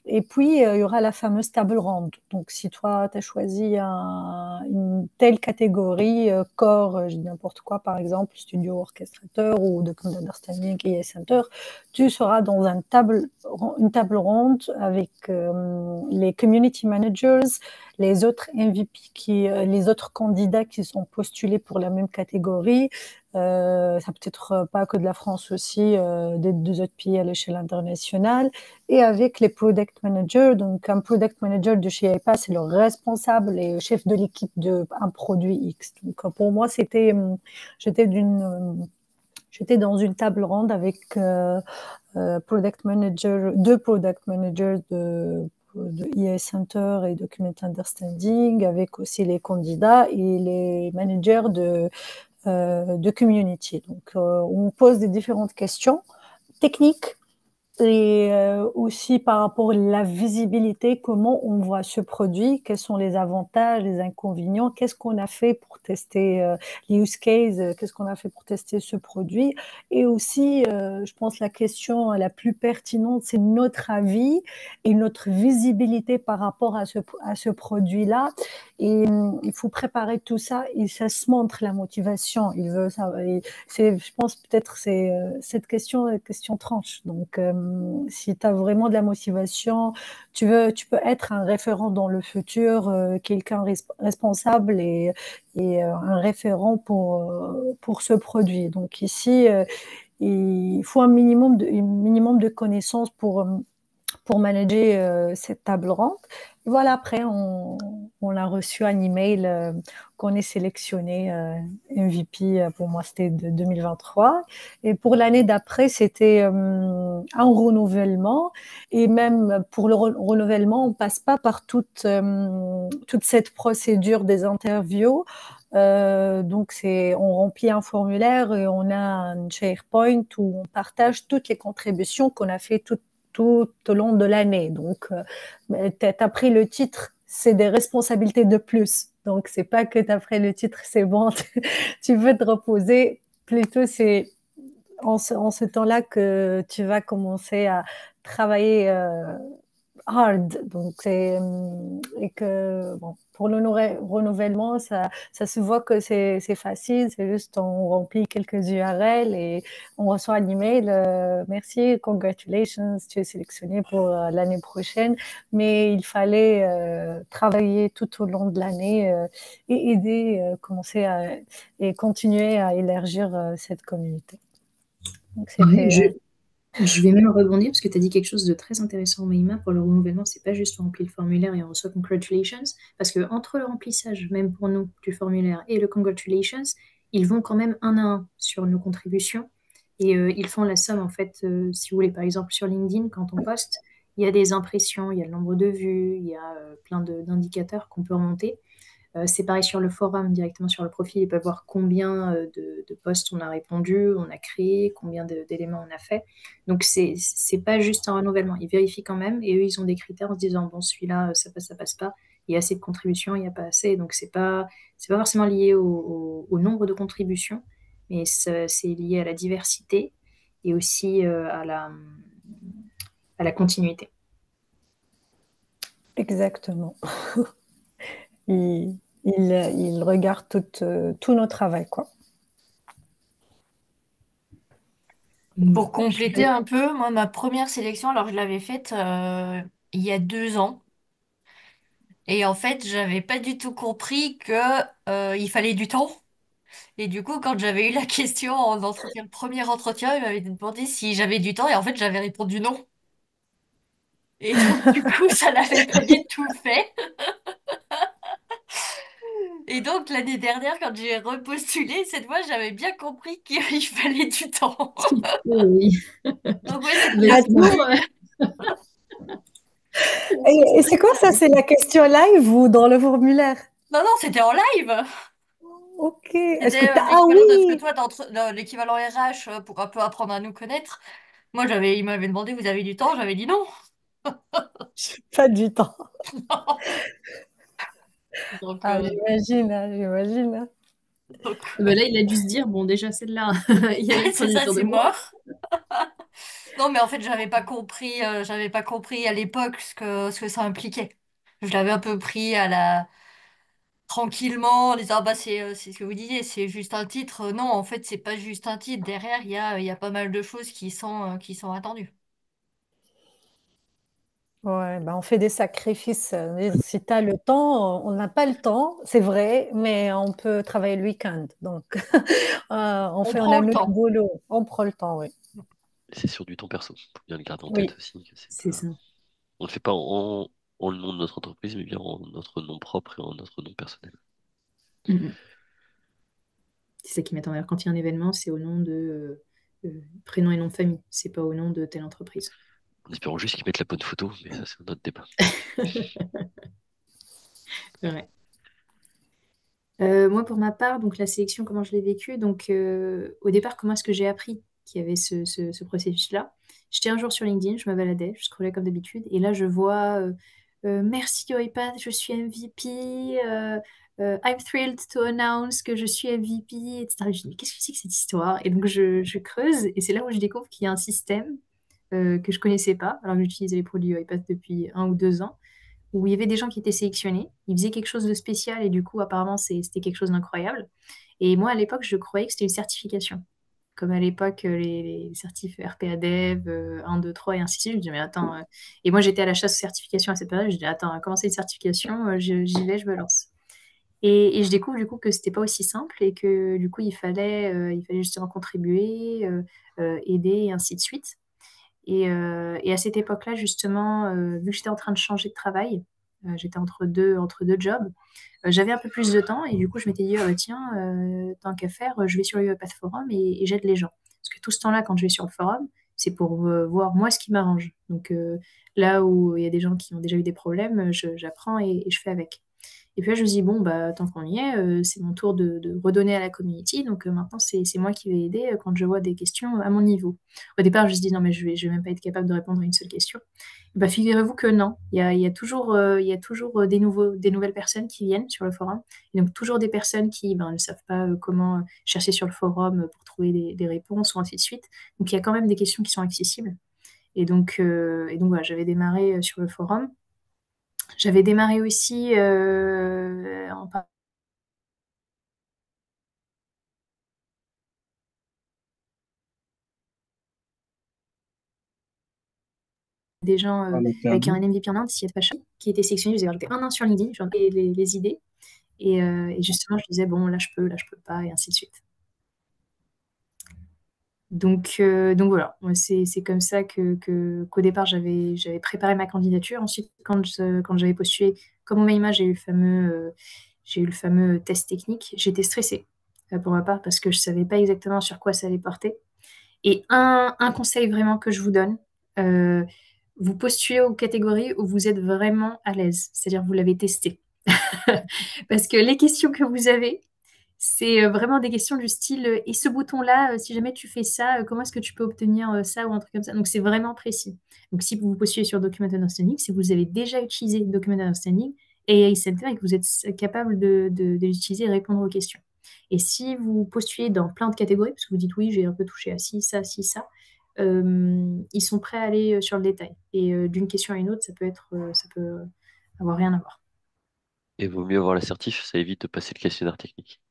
Et puis, il y aura la fameuse table ronde. Donc, si toi, tu as choisi une telle catégorie, core, je dis n'importe quoi, par exemple, studio orchestrateur ou document understanding et center, tu seras dans une table ronde avec les community managers, les autres MVP, les autres candidats qui sont postulés pour la même catégorie. Ça peut être pas que de la France aussi, des 2 autres pays à l'échelle internationale et avec les product managers. Donc, un product manager de chez iPath, c'est le responsable et chef de l'équipe d'un produit X. Donc, pour moi, j'étais dans une table ronde avec product manager, 2 product managers de EA Center et Document Understanding, avec aussi les candidats et les managers de community. Donc, on pose des différentes questions techniques et aussi par rapport à la visibilité, comment on voit ce produit, quels sont les avantages, les inconvénients, qu'est-ce qu'on a fait pour tester les use cases, qu'est-ce qu'on a fait pour tester ce produit. Et aussi, je pense la question la plus pertinente, c'est notre avis et notre visibilité par rapport à ce produit-là. Et il faut préparer tout ça et ça se montre la motivation. Il veut ça. Je pense peut-être c'est cette question tranche. Donc, si tu as vraiment de la motivation, tu peux être un référent dans le futur, quelqu'un responsable et un référent pour ce produit. Donc ici, il faut un minimum de connaissances pour manager cette table ronde. Et voilà, après, on a reçu un email qu'on est sélectionné MVP. Pour moi, c'était de 2023. Et pour l'année d'après, c'était un renouvellement. Et même pour le renouvellement, on ne passe pas par toute cette procédure des interviews. Donc, on remplit un formulaire et on a un SharePoint où on partage toutes les contributions qu'on a fait tout au long de l'année. Donc, tu as pris le titre, c'est des responsabilités de plus. Donc, c'est pas que tu as pris le titre, c'est bon, tu veux te reposer. Plutôt, c'est en ce temps-là que tu vas commencer à travailler hard. Donc, et que bon, pour le renouvellement, ça se voit que c'est facile. C'est juste on remplit quelques URL et on reçoit un email. Merci, congratulations, tu es sélectionné pour l'année prochaine. Mais il fallait travailler tout au long de l'année et aider, commencer et continuer à élargir cette communauté. Donc, Ouais, c'était je vais même rebondir parce que tu as dit quelque chose de très intéressant, Maïma. Pour le renouvellement, c'est pas juste on remplit le formulaire et on reçoit congratulations, parce que entre le remplissage, même pour nous, du formulaire et le congratulations, ils vont quand même un à un sur nos contributions et ils font la somme en fait. Si vous voulez, par exemple sur LinkedIn, quand on poste, il y a des impressions, il y a le nombre de vues, il y a plein d'indicateurs qu'on peut remonter. C'est pareil sur le forum, directement sur le profil, ils peuvent voir combien de posts on a répondu, on a créé, combien d'éléments on a fait. Donc, c'est pas juste un renouvellement. Ils vérifient quand même et eux, ils ont des critères en se disant, bon, celui-là, ça passe pas. Il y a assez de contributions, il n'y a pas assez. Donc, c'est pas forcément lié au nombre de contributions, mais c'est lié à la diversité et aussi à la continuité. exactement. Il regarde tout notre travail, quoi. Pour compléter un peu, moi, ma première sélection, alors je l'avais faite il y a 2 ans. Et en fait, j'avais pas du tout compris que il fallait du temps. Et du coup, quand j'avais eu la question en entretien, le premier entretien, il m'avait demandé si j'avais du temps. Et en fait, j'avais répondu non. Et donc, du coup, ça l'avait pas du tout fait. Et donc, l'année dernière, quand j'ai repostulé, cette fois, j'avais bien compris qu'il fallait du temps. Oui. Donc, ouais, c'était Mais la Ah, c'est toujours, et c'est quoi ça? C'est la question live ou dans le formulaire? Non, non, c'était en live. Ok. Est-ce que C'était t'as... Ah l'équivalent de ce que oui! toi, l'équivalent RH pour un peu apprendre à nous connaître. Moi, il m'avait demandé, vous avez du temps? J'avais dit non. Pas du temps. Donc, Ah, j'imagine, hein, j'imagine. Hein. donc, ben là, il a dû se dire, bon, déjà, celle-là, il y a une c'est ça, candidature de c'est moi. mort. Non, mais en fait, j'avais pas compris à l'époque ce que ça impliquait. Je l'avais un peu pris tranquillement, en disant, ah bah, c'est ce que vous disiez, c'est juste un titre. Non, en fait, c'est pas juste un titre. Derrière, il y a pas mal de choses qui sont attendues. Ouais, ben on fait des sacrifices. Si tu as le temps, on n'a pas le temps, c'est vrai, mais on peut travailler le week-end. Donc, On on prend a le notre temps. boulot. On prend le temps, oui. C'est sur du temps perso. Faut bien le garder en tête Oui, aussi. Que c'est C'est pas... ça. On ne le fait pas en le nom de notre entreprise, mais bien en notre nom propre et en notre nom personnel. Mhm. C'est ça qui met en valeur. Quand il y a un événement, c'est au nom de prénom et nom de famille. C'est pas au nom de telle entreprise. En espérant juste qu'ils mettent la bonne photo, mais ça, c'est un autre débat. Ouais. Moi, pour ma part, donc la sélection, comment je l'ai vécue? Donc, au départ, comment est-ce que j'ai appris qu'il y avait ce processus-là? J'étais un jour sur LinkedIn, je me baladais, je scrollais comme d'habitude, et là, je vois merci iPad, je suis MVP, I'm thrilled to announce que je suis MVP, etc. Je me dis, mais qu'est-ce que c'est que cette histoire? Et donc, je creuse, et c'est là où je découvre qu'il y a un système que je connaissais pas, alors que j'utilisais les produits iPad depuis 1 ou 2 ans où il y avait des gens qui étaient sélectionnés, ils faisaient quelque chose de spécial et du coup, apparemment, c'était quelque chose d'incroyable. Et moi, à l'époque, je croyais que c'était une certification. Comme à l'époque, les certifs RPA Dev, 1, 2, 3 et ainsi de suite. Je me dis, mais attends. Et moi, j'étais à la chasse aux certifications à cette période. Je dis, attends, comment c'est une certification? J'y vais, je me lance. Et je découvre du coup que c'était pas aussi simple et que du coup, il fallait justement contribuer, aider et ainsi de suite. Et à cette époque-là, justement, vu que j'étais en train de changer de travail, j'étais entre deux jobs, j'avais un peu plus de temps et du coup, je m'étais dit, ah bah, tiens, tant qu'à faire, je vais sur le UiPath Forum et j'aide les gens. Parce que tout ce temps-là, quand je vais sur le forum, c'est pour voir moi ce qui m'arrange. Donc là où il y a des gens qui ont déjà eu des problèmes, j'apprends et je fais avec. Et puis là, je me dis, bon, bah, tant qu'on y est, c'est mon tour de redonner à la community. Donc maintenant, c'est moi qui vais aider quand je vois des questions à mon niveau. Au départ, je me suis dit, non, mais je vais même pas être capable de répondre à une seule question. Bah, figurez-vous que non. Il y a toujours des nouvelles personnes qui viennent sur le forum. Et donc, toujours des personnes qui ben, ne savent pas comment chercher sur le forum pour trouver des réponses ou ainsi de suite. Donc, il y a quand même des questions qui sont accessibles. Et donc voilà, j'avais démarré sur le forum. J'avais démarré aussi en parlant des gens Par la avec un table. MVP en Inde, s'il n'y a pas cher, qui était sélectionné. Je les ai rajouté un sur LinkedIn, j'en ai les idées. Et justement, je disais, bon, là, je peux pas, et ainsi de suite. Donc voilà, moi, c'est comme ça qu'au départ, j'avais préparé ma candidature. Ensuite, quand j'avais postulé, comme au Maïma, j'ai eu le fameux test technique. J'étais stressée pour ma part parce que je ne savais pas exactement sur quoi ça allait porter. Et un conseil vraiment que je vous donne, euh, vous postulez aux catégories où vous êtes vraiment à l'aise, c'est-à-dire vous l'avez testé. Parce que les questions que vous avez, c'est vraiment des questions du style et ce bouton-là, si jamais tu fais ça, comment est-ce que tu peux obtenir ça ou un truc comme ça. Donc c'est vraiment précis. Donc si vous postulez sur Document Understanding, si vous avez déjà utilisé Document Understanding et AI Center et que vous êtes capable de l'utiliser et répondre aux questions. Et si vous postulez dans plein de catégories, parce que vous dites oui, j'ai un peu touché à ci, ça, ils sont prêts à aller sur le détail. Et d'une question à une autre, ça peut avoir rien à voir. Et vaut mieux avoir l'assertif, ça évite de passer le questionnaire technique.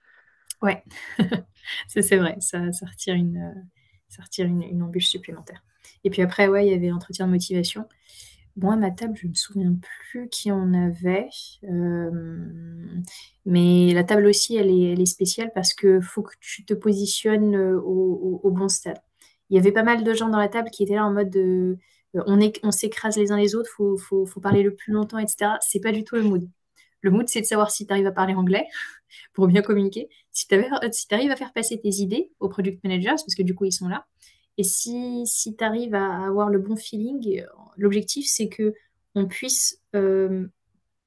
Ouais, ça c'est vrai, ça retire une embûche supplémentaire. Et puis après, ouais, il y avait l'entretien de motivation. Moi, à ma table, je ne me souviens plus qui on avait. Mais la table aussi, elle est spéciale parce que faut que tu te positionnes au bon stade. Il y avait pas mal de gens dans la table qui étaient là en mode on s'écrase les uns les autres, faut parler le plus longtemps, etc. C'est pas du tout le mood. Le mood, c'est de savoir si tu arrives à parler anglais pour bien communiquer, si tu arrives à faire passer tes idées aux product managers, parce que du coup, ils sont là, et si tu arrives à avoir le bon feeling, l'objectif, c'est que on puisse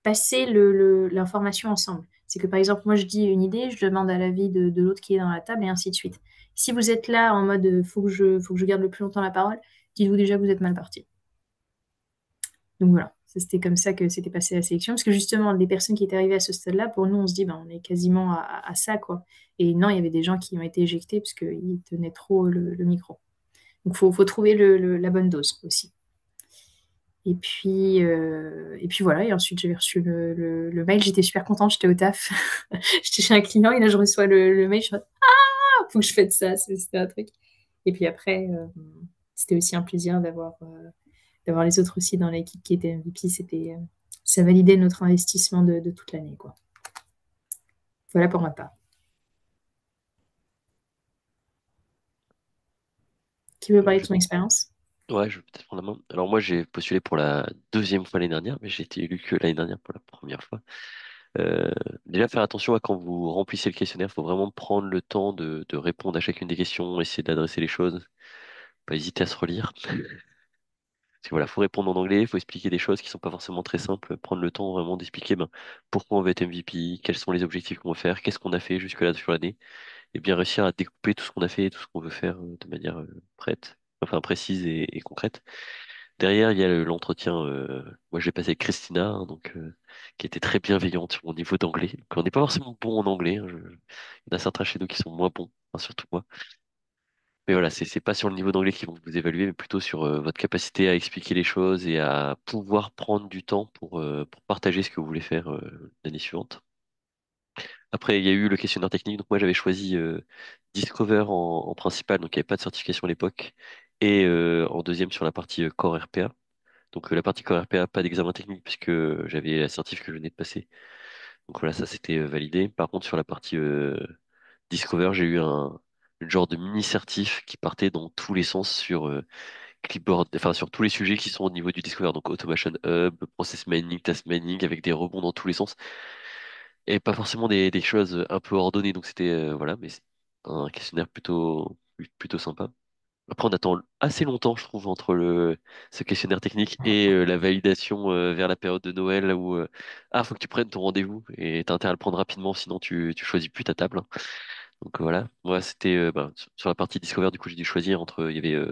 passer l'information ensemble. C'est que par exemple, moi, je dis une idée, je demande à l'avis de l'autre qui est dans la table, et ainsi de suite. Si vous êtes là en mode faut que je garde le plus longtemps la parole, dites-vous déjà que vous êtes mal parti. Donc voilà, c'était comme ça que s'était passé la sélection. Parce que justement, les personnes qui étaient arrivées à ce stade-là, pour nous, on se dit, ben, on est quasiment à ça, quoi. Et non, il y avait des gens qui ont été éjectés parce qu'ils tenaient trop le micro. Donc faut trouver la bonne dose aussi. Et puis voilà, et ensuite j'avais reçu le mail, j'étais super contente, j'étais au taf. J'étais chez un client et là je reçois le mail, je suis en mode, ah, faut que je fasse ça, c'était un truc. Et puis après, c'était aussi un plaisir d'avoir les autres aussi dans l'équipe qui étaient MVP. Ça validait notre investissement de toute l'année, quoi. Voilà pour ma part. Qui veut parler de Je- son expérience? Ouais, je vais peut-être prendre la main. Alors moi, j'ai postulé pour la deuxième fois l'année dernière, mais j'ai été élu que l'année dernière pour la première fois. Euh, Déjà, faire attention à quand vous remplissez le questionnaire, il faut vraiment prendre le temps de répondre à chacune des questions, essayer d'adresser les choses, pas hésiter à se relire. Parce que voilà, faut répondre en anglais, il faut expliquer des choses qui sont pas forcément très simples, prendre le temps vraiment d'expliquer ben, pourquoi on veut être MVP, quels sont les objectifs qu'on veut faire, qu'est-ce qu'on a fait jusque-là sur l'année, et bien réussir à découper tout ce qu'on a fait et tout ce qu'on veut faire de manière prête, enfin précise et concrète. Derrière, il y a l'entretien, moi je l'ai passé avec Christina, hein, qui était très bienveillante sur mon niveau d'anglais. Donc, on n'est pas forcément bon en anglais, hein, il y en a certains chez nous qui sont moins bons, enfin, surtout moi. Mais voilà, c'est pas sur le niveau d'anglais qu'ils vont vous évaluer, mais plutôt sur votre capacité à expliquer les choses et à pouvoir prendre du temps pour partager ce que vous voulez faire l'année suivante. Après, il y a eu le questionnaire technique, donc moi j'avais choisi Discover en principal, donc il n'y avait pas de certification à l'époque, et en deuxième sur la partie Core RPA. Donc la partie Core RPA, pas d'examen technique puisque j'avais la certif que je venais de passer. Donc voilà, ça c'était validé. Par contre, sur la partie Discover, j'ai eu un genre de mini certif qui partait dans tous les sens sur clipboard, enfin sur tous les sujets qui sont au niveau du Discover, donc Automation Hub, Process Mining, Task Mining, avec des rebonds dans tous les sens, et pas forcément des choses un peu ordonnées, donc c'était, voilà, mais c'est un questionnaire plutôt sympa. Après, on attend assez longtemps, je trouve, entre ce questionnaire technique et la validation vers la période de Noël où faut que tu prennes ton rendez-vous et t'as intérêt à le prendre rapidement, sinon tu choisis plus ta table, hein. Donc voilà, moi c'était sur la partie Discover, du coup j'ai dû choisir entre il y avait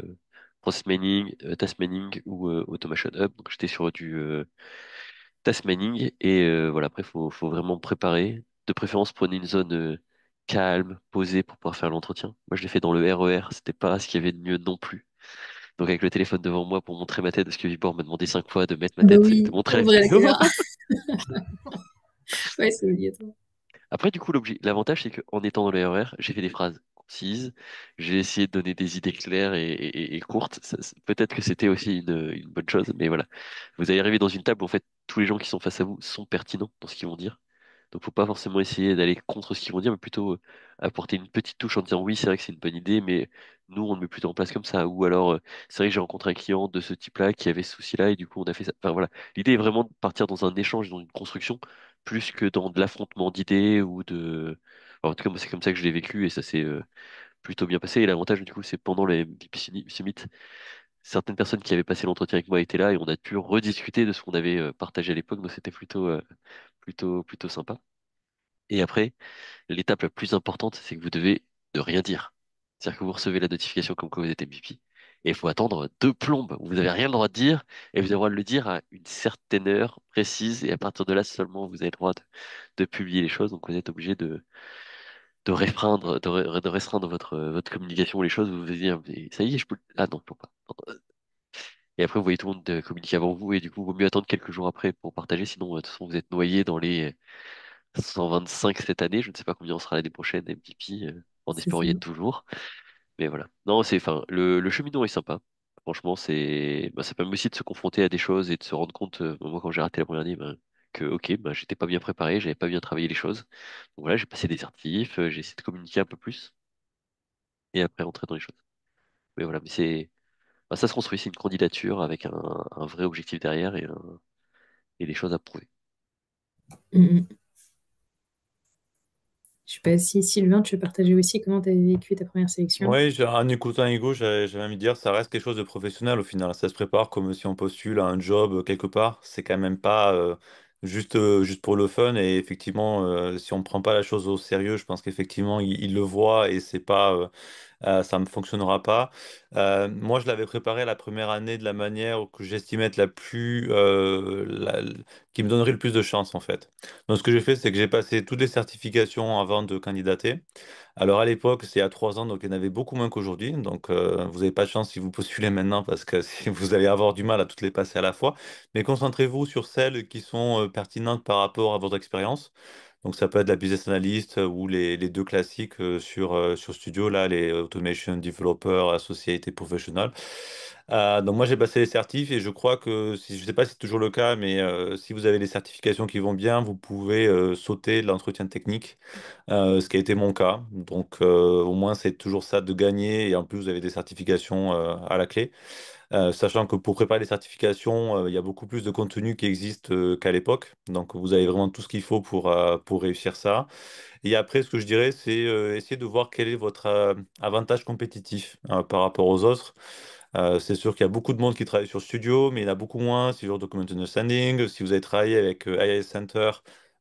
Process Mining, Task Mining ou Automation Hub. Donc j'étais sur du Task Mining et voilà, après faut vraiment préparer. De préférence, prenez une zone calme, posée pour pouvoir faire l'entretien. Moi je l'ai fait dans le RER, c'était pas ce qu'il y avait de mieux non plus. Donc avec le téléphone devant moi pour montrer ma tête, parce que Vibor m'a demandé 5 fois de mettre ma Bah tête et de oui, montrer la ouvrir la vidéo. caméra. Ouais, c'est obligatoire. Après, du coup, l'avantage, c'est qu'en étant dans le RER, j'ai fait des phrases concises, j'ai essayé de donner des idées claires et courtes. Peut-être que c'était aussi une bonne chose, mais voilà. Vous allez arriver dans une table où, en fait, tous les gens qui sont face à vous sont pertinents dans ce qu'ils vont dire. Donc, faut pas forcément essayer d'aller contre ce qu'ils vont dire, mais plutôt apporter une petite touche en disant oui, c'est vrai que c'est une bonne idée, mais nous, on le met plutôt en place comme ça. Ou alors, c'est vrai que j'ai rencontré un client de ce type-là qui avait ce souci-là, et du coup, on a fait ça. Enfin, voilà. L'idée est vraiment de partir dans un échange, dans une construction, plus que dans de l'affrontement d'idées ou de. Enfin, en tout cas, moi, c'est comme ça que je l'ai vécu, et ça s'est plutôt bien passé. Et l'avantage, du coup, c'est pendant les MVP Summit, certaines personnes qui avaient passé l'entretien avec moi étaient là, et on a pu rediscuter de ce qu'on avait partagé à l'époque, donc c'était plutôt sympa. Et après, l'étape la plus importante, c'est que vous devez ne rien dire. C'est-à-dire que vous recevez la notification comme quoi vous êtes MVP, et il faut attendre 2 plombes. Vous n'avez rien le droit de dire, et vous avez le droit de le dire à une certaine heure précise, et à partir de là seulement, vous avez le droit de publier les choses. Donc vous êtes obligé de restreindre votre communication, les choses. Vous vous dire, mais ça y est, je peux. Ah non, je peux pas. Et après, vous voyez tout le monde communiquer avant vous, et du coup, il vaut mieux attendre quelques jours après pour partager, sinon, de toute façon, vous êtes noyé dans les 125 cette année. Je ne sais pas combien on sera l'année prochaine, MVP, en C'est espérant ça. y être toujours. Mais voilà. Non, enfin, le cheminement est sympa. Franchement, ça permet aussi de se confronter à des choses et de se rendre compte, moi, quand j'ai raté la première année, que, ok, j'étais pas bien préparé, j'avais pas bien travaillé les choses. Donc voilà, j'ai passé des certifs, j'ai essayé de communiquer un peu plus, et après rentrer dans les choses. Mais voilà, mais ça se construit, c'est une candidature avec un vrai objectif derrière et des choses à prouver. Mm, mm. Je sais pas si Sylvain, tu veux partager aussi comment tu avais vécu ta première sélection. Oui, en écoutant Hugo, j'avais envie de dire, ça reste quelque chose de professionnel au final. Ça se prépare comme si on postule à un job quelque part. C'est quand même pas juste pour le fun. Et effectivement, si on ne prend pas la chose au sérieux, je pense qu'effectivement, il le voit et c'est pas, ça ne fonctionnera pas. Moi, je l'avais préparé la première année de la manière que j'estimais être qui me donnerait le plus de chance en fait. Donc, ce que j'ai fait, c'est que j'ai passé toutes les certifications avant de candidater. Alors à l'époque, c'est il y a 3 ans, donc il y en avait beaucoup moins qu'aujourd'hui. Donc vous n'avez pas de chance si vous postulez maintenant parce que vous allez avoir du mal à toutes les passer à la fois. Mais concentrez-vous sur celles qui sont pertinentes par rapport à votre expérience. Donc ça peut être la business analyst ou les deux classiques sur Studio, là, les Automation Developer, Associate et Professional. Donc moi j'ai passé les certifs et je crois que, si, je ne sais pas si c'est toujours le cas, mais si vous avez les certifications qui vont bien, vous pouvez sauter de l'entretien technique, ce qui a été mon cas. Donc au moins c'est toujours ça de gagner et en plus vous avez des certifications à la clé. Sachant que pour préparer les certifications, il y a beaucoup plus de contenu qui existe qu'à l'époque. Donc vous avez vraiment tout ce qu'il faut pour réussir ça. Et après, ce que je dirais, c'est essayer de voir quel est votre avantage compétitif par rapport aux autres. C'est sûr qu'il y a beaucoup de monde qui travaille sur Studio, mais il y en a beaucoup moins sur Document Understanding. Si vous avez travaillé avec AI Center,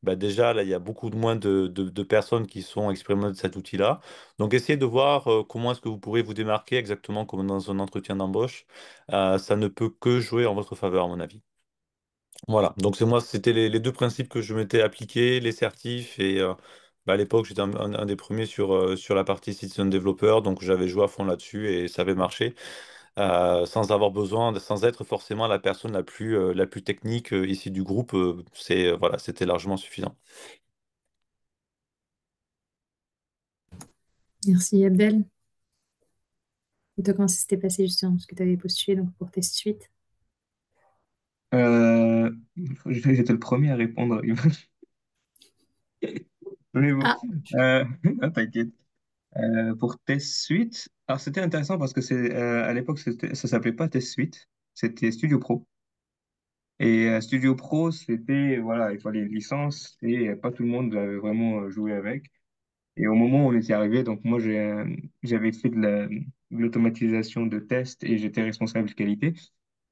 bah déjà, là, il y a beaucoup de moins de personnes qui sont expérimentées de cet outil-là. Donc, essayez de voir comment est-ce que vous pourrez vous démarquer exactement comme dans un entretien d'embauche. Ça ne peut que jouer en votre faveur, à mon avis. Voilà, donc c'est moi, c'était les deux principes que je m'étais appliqués, les certifs et à l'époque j'étais un des premiers sur la partie Citizen Developer, donc j'avais joué à fond là-dessus et ça avait marché sans avoir besoin, sans être forcément la personne la plus technique ici du groupe, voilà, c'était largement suffisant. Merci Abdel. Et toi, comment ça s'était passé justement? Parce que tu avais postulé donc, pour tes suites. Euh, J'étais le premier à répondre. Mais bon, Ah, non, t'inquiète. Pour Test Suite, alors c'était intéressant parce que à l'époque, ça s'appelait pas Test Suite, c'était Studio Pro. Et Studio Pro, c'était, voilà, il fallait une licence et pas tout le monde avait vraiment joué avec. Et au moment où on était arrivé, donc moi, j'avais fait de l'automatisation de tests et j'étais responsable qualité.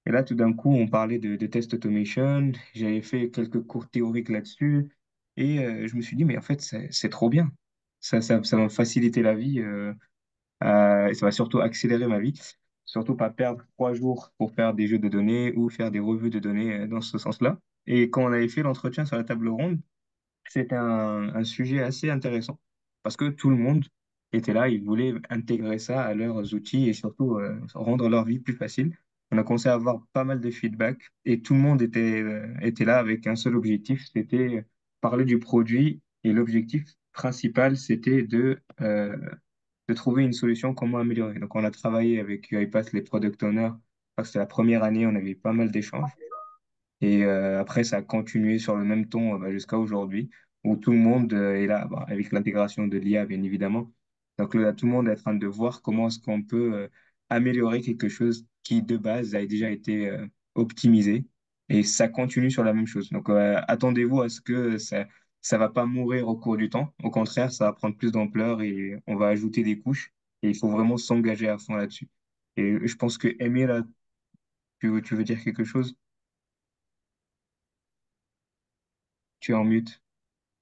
Et là, tout d'un coup, on parlait de test automation. J'avais fait quelques cours théoriques là-dessus. Et je me suis dit, mais en fait, c'est trop bien. Ça va me faciliter la vie. Et ça va surtout accélérer ma vie. Surtout pas perdre 3 jours pour faire des jeux de données ou faire des revues de données dans ce sens-là. Et quand on avait fait l'entretien sur la table ronde, c'était un sujet assez intéressant parce que tout le monde était là, ils voulaient intégrer ça à leurs outils et surtout rendre leur vie plus facile. On a commencé à avoir pas mal de feedback et tout le monde était là avec un seul objectif, c'était parler du produit et l'objectif principal, c'était de trouver une solution, comment améliorer. Donc on a travaillé avec UiPath, les product owners, parce que c'était la première année, on avait pas mal d'échanges. Et après, ça a continué sur le même ton bah, jusqu'à aujourd'hui, où tout le monde est là, bah, avec l'intégration de l'IA, bien évidemment. Donc là, tout le monde est en train de voir comment est-ce qu'on peut améliorer quelque chose qui, de base, a déjà été optimisé. Et ça continue sur la même chose. Donc, attendez-vous à ce que ça va pas mourir au cours du temps. Au contraire, ça va prendre plus d'ampleur et on va ajouter des couches. Et il faut vraiment s'engager à fond là-dessus. Et je pense que, Aimé, là, tu veux dire quelque chose? Tu es en mute.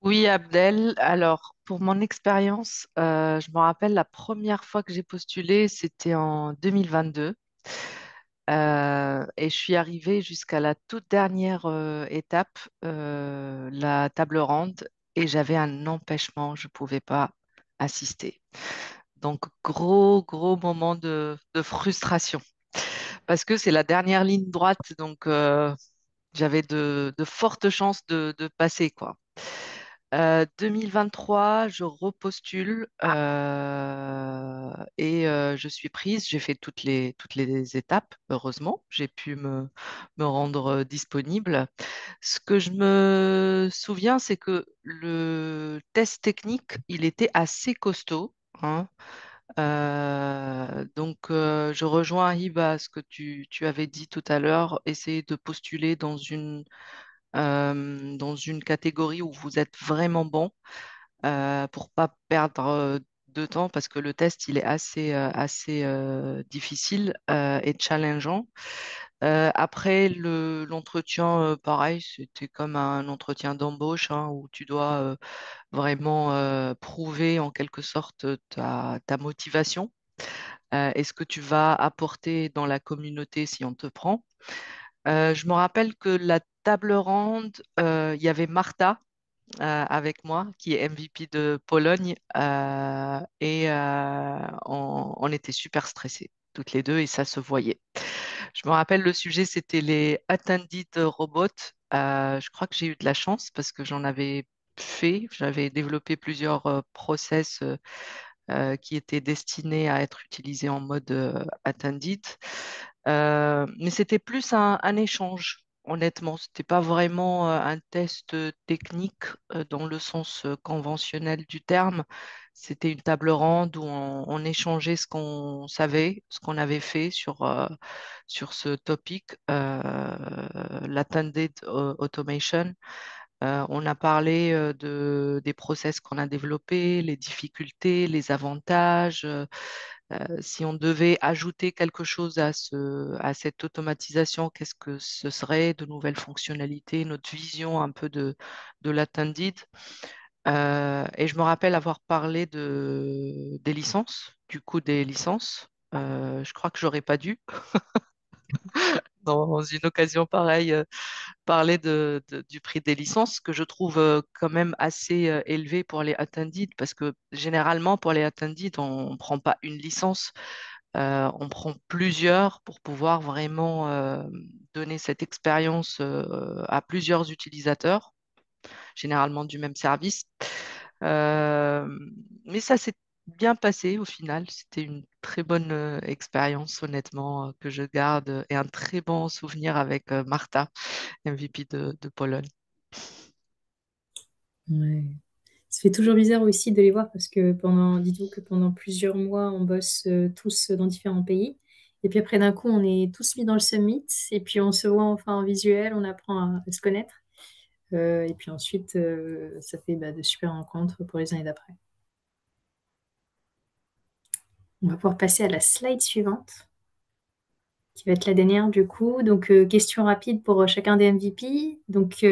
Oui, Abdel. Alors, pour mon expérience, je me rappelle la première fois que j'ai postulé, c'était en 2022. Et je suis arrivée jusqu'à la toute dernière étape, la table ronde, et j'avais un empêchement, je ne pouvais pas assister. Donc, gros moment de frustration, parce que c'est la dernière ligne droite, donc j'avais de fortes chances de passer, quoi. 2023, je repostule et je suis prise. J'ai fait toutes les étapes, heureusement. J'ai pu me rendre disponible. Ce que je me souviens, c'est que le test technique, il était assez costaud, hein. Donc, je rejoins Hiba, ce que tu avais dit tout à l'heure, essayer de postuler dans une catégorie où vous êtes vraiment bon pour pas perdre de temps parce que le test il est assez difficile et challengeant. Après l'entretien, pareil, c'était comme un entretien d'embauche hein, où tu dois vraiment prouver en quelque sorte ta motivation et ce que tu vas apporter dans la communauté si on te prend. Je me rappelle que la table ronde, il y avait Martha avec moi, qui est MVP de Pologne, et on était super stressés, toutes les deux, et ça se voyait. Je me rappelle, le sujet, c'était les attended robots. Je crois que j'ai eu de la chance parce que j'avais développé plusieurs process qui étaient destinés à être utilisés en mode attended. Mais c'était plus un échange, honnêtement. C'était pas vraiment un test technique dans le sens conventionnel du terme. C'était une table ronde où on échangeait ce qu'on savait, ce qu'on avait fait sur ce topic, l'attended automation. On a parlé des process qu'on a développés, les difficultés, les avantages. Si on devait ajouter quelque chose à cette automatisation, qu'est-ce que ce serait, de nouvelles fonctionnalités, notre vision un peu de l'attended. Et je me rappelle avoir parlé des licences, du coût des licences. Je crois que j'aurais pas dû, dans une occasion pareille, parler du prix des licences, que je trouve quand même assez élevé pour les attended, parce que généralement, pour les attended, on ne prend pas une licence, on prend plusieurs pour pouvoir vraiment donner cette expérience à plusieurs utilisateurs, généralement du même service. Euh, mais ça s'est bien passé au final. C'était une très bonne expérience, honnêtement, que je garde et un très bon souvenir avec Martha, MVP de Pologne. Ouais. Ça fait toujours bizarre aussi de les voir parce que dites-vous que pendant plusieurs mois, on bosse tous dans différents pays. Et puis après, d'un coup, on est tous mis dans le summit et puis on se voit enfin en visuel, on apprend à se connaître. Et puis ensuite, ça fait de super rencontres pour les années d'après. On va pouvoir passer à la slide suivante, qui va être la dernière du coup. Donc, question rapide pour chacun des MVP. Donc,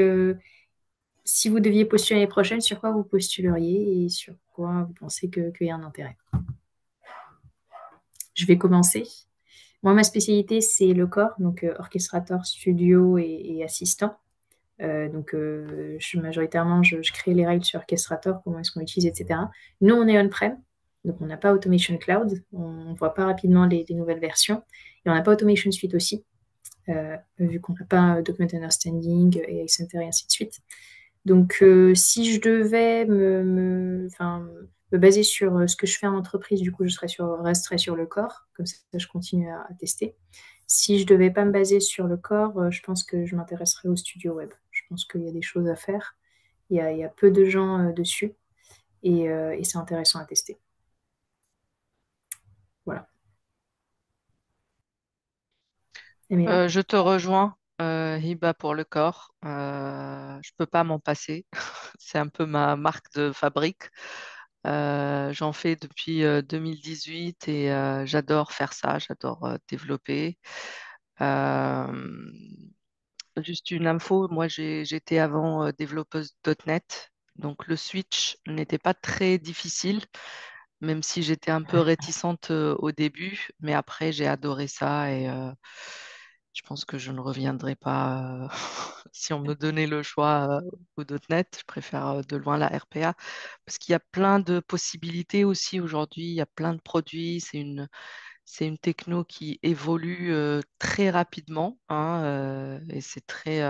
si vous deviez postuler l'année prochaine, sur quoi vous postuleriez et sur quoi vous pensez qu'il y a un intérêt? Je vais commencer. Moi, ma spécialité, c'est le corps, donc orchestrateur, studio et assistant. Majoritairement, je crée les règles sur Orchestrator, comment est-ce qu'on l'utilise, etc. Nous, on est on-prem, donc on n'a pas Automation Cloud, on ne voit pas rapidement les nouvelles versions, et on n'a pas Automation Suite aussi, vu qu'on n'a pas Document Understanding, AI Center et ainsi de suite. Donc, si je devais me baser sur ce que je fais en entreprise, du coup, resterais sur le corps, comme ça, je continue à tester. Si je devais pas me baser sur le corps, je pense que je m'intéresserais au studio web. Je pense qu'il y a des choses à faire. Il y a peu de gens dessus et c'est intéressant à tester. Voilà. Je te rejoins, Hiba, pour le corps. Je peux pas m'en passer. C'est un peu ma marque de fabrique. J'en fais depuis 2018 et j'adore faire ça, j'adore développer. Euh, Juste une info, moi j'étais avant développeuse .NET, donc le switch n'était pas très difficile, même si j'étais un peu réticente au début, mais après j'ai adoré ça et je pense que je ne reviendrai pas si on me donnait le choix au .NET. Je préfère de loin la RPA parce qu'il y a plein de possibilités aussi aujourd'hui, il y a plein de produits, c'est une techno qui évolue très rapidement hein, et c'est très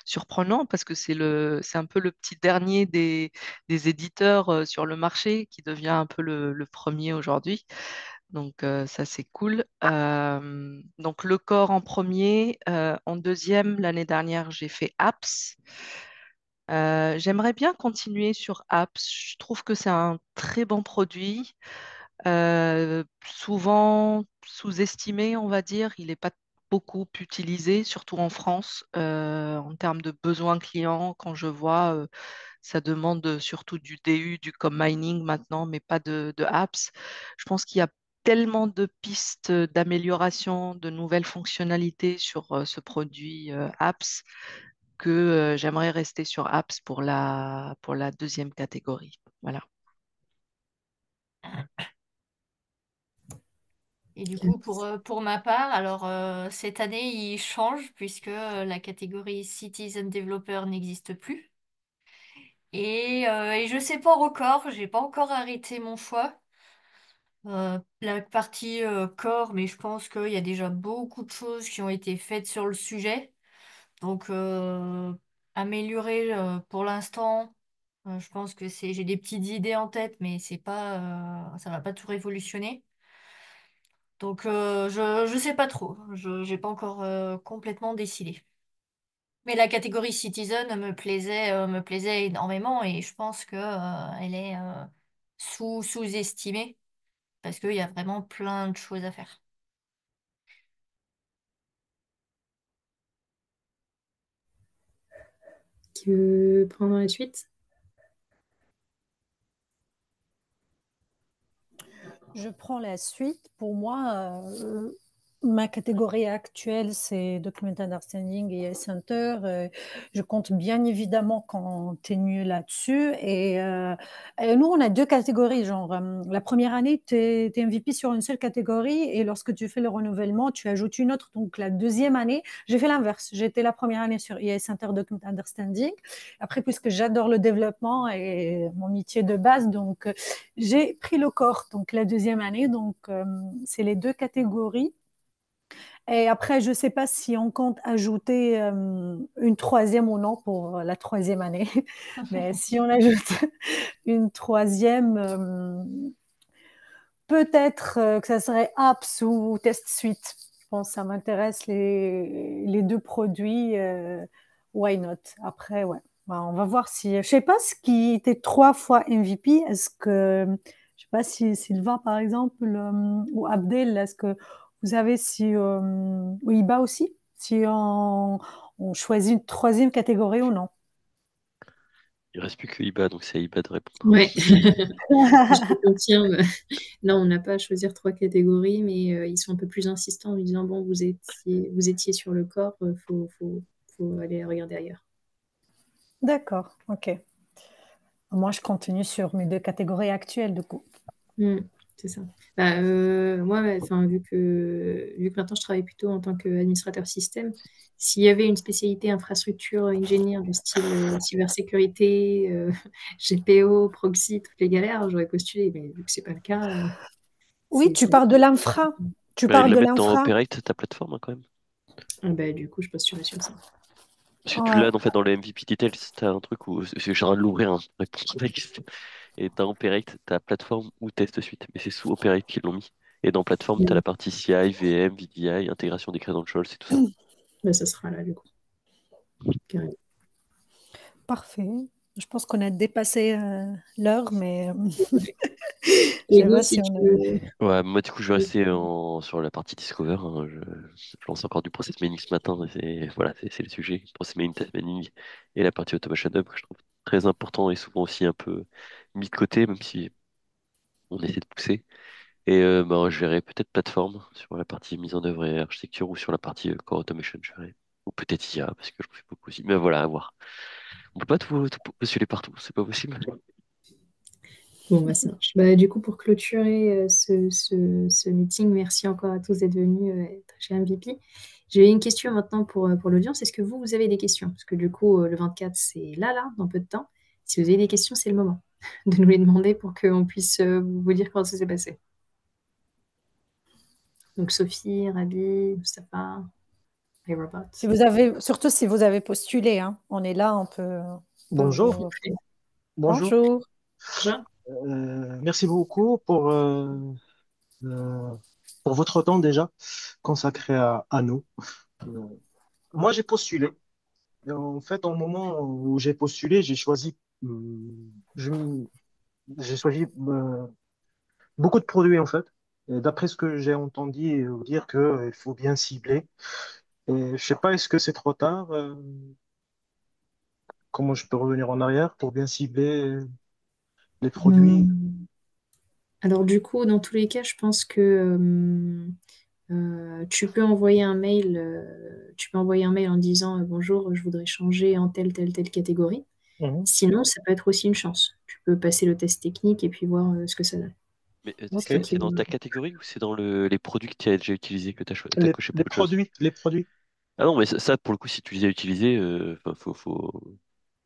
surprenant parce que c'est un peu le petit dernier des éditeurs sur le marché qui devient un peu le premier aujourd'hui. Donc ça c'est cool. Donc le corps en premier. En deuxième, l'année dernière, j'ai fait apps. J'aimerais bien continuer sur apps. Je trouve que c'est un très bon produit, souvent sous-estimé, on va dire. Il n'est pas beaucoup utilisé, surtout en France, en termes de besoins clients. Quand je vois, ça demande surtout du DU, du com mining maintenant, mais pas de apps. Je pense qu'il y a tellement de pistes d'amélioration, de nouvelles fonctionnalités sur ce produit apps que j'aimerais rester sur apps pour la deuxième catégorie. Voilà. Et du coup, pour ma part, alors cette année, il change puisque la catégorie Citizen Developer n'existe plus. Et je sais pas encore, j'ai pas encore arrêté mon choix. La partie corps, mais je pense qu'il y a déjà beaucoup de choses qui ont été faites sur le sujet. Donc, améliorer pour l'instant, je pense que j'ai des petites idées en tête, mais c'est pas, ça va pas tout révolutionner. Donc, je sais pas trop. Je j'ai pas encore complètement décidé. Mais la catégorie Citizen me plaisait énormément et je pense que elle est sous-estimée parce qu'il y a vraiment plein de choses à faire. Qui veut prendre la suite? Je prends la suite. Pour moi, ma catégorie actuelle, c'est Document Understanding et AI Center. Je compte bien évidemment continuer là-dessus. Et nous, on a deux catégories. Genre, la première année, tu es MVP sur une seule catégorie et lorsque tu fais le renouvellement, tu ajoutes une autre. Donc, la deuxième année, j'ai fait l'inverse. J'étais la première année sur AI Center Document Understanding. Après, puisque j'adore le développement et mon métier de base, donc j'ai pris le corps, donc la deuxième année. Donc, c'est les deux catégories. Et après, je ne sais pas si on compte ajouter une troisième ou non pour la troisième année. Mais si on ajoute une troisième, peut-être que ça serait Apps ou Test Suite. Je pense que ça m'intéresse les deux produits. Why not? Après, ouais. On va voir si. Je sais pas ce qui était 3 fois MVP. Est-ce que. Je sais pas si Sylvain, par exemple, ou Abdel, est-ce que vous avez si. Ou Iba aussi, si on choisit une troisième catégorie ou non? Il reste plus que Iba, donc c'est à Iba de répondre. Ouais, je te confirme. Non, on n'a pas à choisir 3 catégories, mais ils sont un peu plus insistants en lui disant, bon, vous étiez sur le corps, faut aller regarder ailleurs. D'accord, ok. Moi, je continue sur mes 2 catégories actuelles, du coup. Mm, c'est ça. Bah, moi, ouais, enfin, vu que maintenant je travaille plutôt en tant qu'administrateur système, s'il y avait une spécialité infrastructure ingénieur du style cybersécurité, GPO, proxy, toutes les galères, j'aurais postulé. Mais vu que c'est pas le cas, Oui, c'est tu c'est- parles de l'infra. Tu Bah, ils parles le de mettent dans l'infra. Operate, ta plateforme, hein, quand même. Ah bah, du coup, je postulerai sur ça. Parce que tu Ouais. l'as, en fait, dans le MVP Details, t'as un truc où, je suis en train de l'ouvrir, hein, pour répondre à la question. Et t'as Operate, t'as plateforme ou test suite. Mais c'est sous Operate qu'ils l'ont mis. Et dans plateforme, t'as Mm. la partie CI, VM, VDI, intégration des credentials, c'est tout ça. Bah, ça sera là, du coup. Carrément. Parfait. Je pense qu'on a dépassé l'heure, mais je sais Hugo, pas si si on tu a. veux. Ouais, moi, du coup, je vais rester sur la partie Discover, hein. Je lance encore du process mining ce matin. Et voilà, c'est le sujet. Process mining, test mining et la partie automation hub que je trouve très important et souvent aussi un peu mis de côté, même si on essaie de pousser. Et ben, je verrai peut-être plateforme sur la partie mise en œuvre et architecture ou sur la partie core automation, je verrai. Ou peut-être IA, parce que je fais beaucoup aussi. Mais voilà, à voir. On peut pas tout postuler partout, c'est pas possible. Bon, bah, ça marche. Bah, du coup, pour clôturer ce meeting, merci encore à tous d'être venus être chez MVP. J'ai une question maintenant pour l'audience. Est-ce que vous avez des questions? Parce que du coup, le 24, c'est là, dans peu de temps. Si vous avez des questions, c'est le moment de nous les demander pour qu'on puisse vous dire comment ça s'est passé. Donc, Sophie, Rabi, Mustapha, les robots. Si vous avez, surtout si vous avez postulé, hein, on est là, on peut Bonjour, vous. bonjour. Bonjour. Jean? Merci beaucoup euh, pour votre temps déjà consacré à nous. Euh, Moi, j'ai postulé. Et en fait, au moment où j'ai postulé, je- j'ai choisi beaucoup de produits en fait. Et d'après ce que j'ai entendu dire qu'il faut bien cibler. Et je sais pas, est-ce que c'est trop tard? Comment je peux revenir en arrière pour bien cibler les produits? Alors du coup, dans tous les cas, je pense que tu peux envoyer un mail en disant bonjour, je voudrais changer en telle catégorie. Mhm. Sinon, ça peut être aussi une chance. Tu peux passer le test technique et puis voir ce que ça donne. Mais C'est toi Ok. qui c'est dans vois. ta catégorie ou c'est dans les produits que tu as déjà utilisés que tu as coché Les beaucoup de choses? produits, les produits. Ah non, mais ça, pour le coup, si tu les as utilisés, enfin,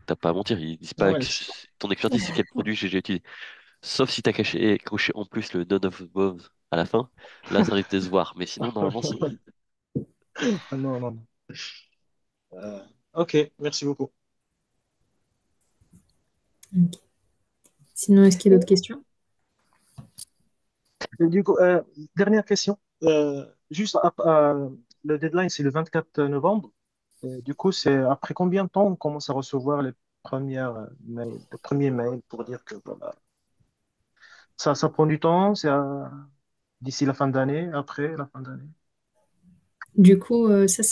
t'as pas à mentir. Ils disent pas Ouais, que ton expertise, c'est quel produit j'ai déjà utilisé. Sauf si t'as coché en plus le none of above à la fin. Là, ça risque de se voir. Mais sinon, normalement, c'est bon. Ah, non, non, non. Euh, ok, merci beaucoup. Ok. Sinon, est-ce qu'il y a d'autres questions? Et du coup, dernière question. Le deadline, c'est le 24 novembre. Du coup, c'est après combien de temps on commence à recevoir les premiers mails pour dire que voilà. Ça prend du temps, d'ici la fin d'année, après la fin d'année. Du coup,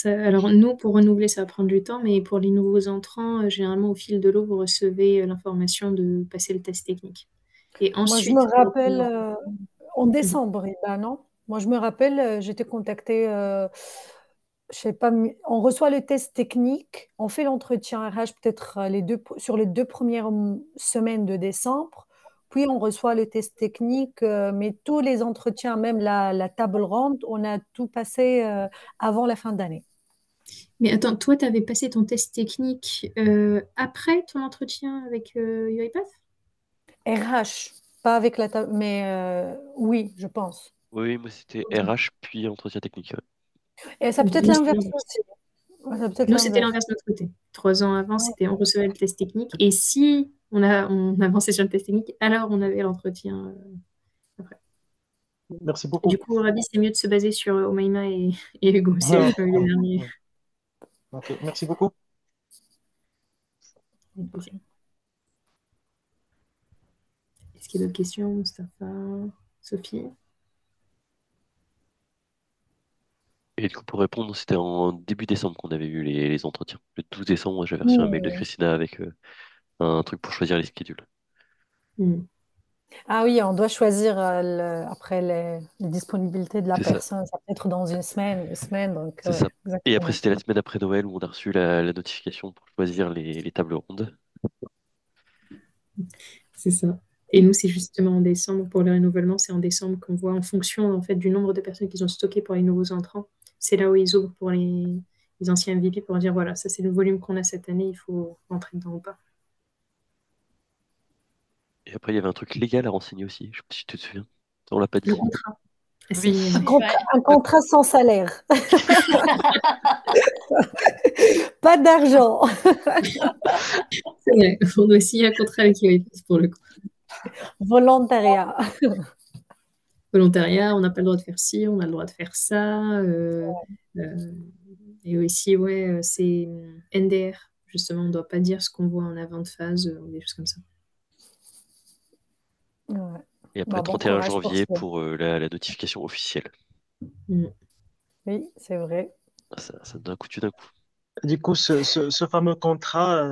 alors nous, pour renouveler, ça va prendre du temps, mais pour les nouveaux entrants, généralement, au fil de l'eau, vous recevez l'information de passer le test technique. Et Moi, je me ensuite, rappelle en décembre, ben non. Moi, je me rappelle, j'étais contactée, je sais pas, on reçoit le test technique, on fait l'entretien RH peut-être sur les 2 premières semaines de décembre, puis on reçoit le test technique, mais tous les entretiens, même la table ronde, on a tout passé avant la fin d'année. Mais attends, toi, tu avais passé ton test technique après ton entretien avec UiPath? RH, pas avec la table, mais oui, je pense. Oui, moi, c'était RH puis entretien technique. Ouais. Et ça peut être Nous, c'était l'inverse l'inverse. aussi. Ouais, ça peut être Nous, c'était l'inverse. l'inverse de notre côté. 3 ans avant, Ouais. c'était on recevait le test technique. Et si on avançait sur le test technique, alors on avait l'entretien après. Merci Et du beaucoup. coup, Rabi, c'est mieux de se baser sur Omaima et Hugo. C'est eux Ouais, qui ont eu les ouais, derniers. ouais. Ok, merci beaucoup. Est-ce qu'il y a d'autres questions, Mustapha, Sophie? Et du coup, pour répondre, c'était en début décembre qu'on avait eu les entretiens. Le 12 décembre, j'avais reçu un mail de Christina avec un truc pour choisir les schedules. Ah oui, on doit choisir après les disponibilités de la C'est ça, personne. Ça peut être dans une semaine, 2 semaines. Donc, c'est ouais, ça. Et après, exactement. c'était la semaine après Noël où on a reçu la notification pour choisir les tables rondes. C'est ça. Et nous, c'est justement en décembre, pour le renouvellement, c'est en décembre qu'on voit en fonction en fait, du nombre de personnes qu'ils ont stocké pour les nouveaux entrants. C'est là où ils ouvrent pour les anciens MVP pour dire voilà, ça c'est le volume qu'on a cette année, il faut rentrer dedans ou pas. Et après, il y avait un truc légal à renseigner aussi. Je sais pas si tu te souviens. On l'a pas Le dit. contrat à Oui. signer, Un ouais. contrat, Ouais. un contrat sans salaire. Pas d'argent. C'est vrai, on doit signer un contrat avec UiPath pour le coup. Volontariat. Volontariat, on n'a pas le droit de faire ci, on a le droit de faire ça. Euh, et aussi, ouais, c'est NDR. Justement, on ne doit pas dire ce qu'on voit en avant de phase ou des choses comme ça. Ouais. Et après, Bah, bon 31 courage pour janvier ça. pour la notification officielle. Mm. Oui, c'est vrai. Ça donne un coup d'un coup. Du coup, ce fameux contrat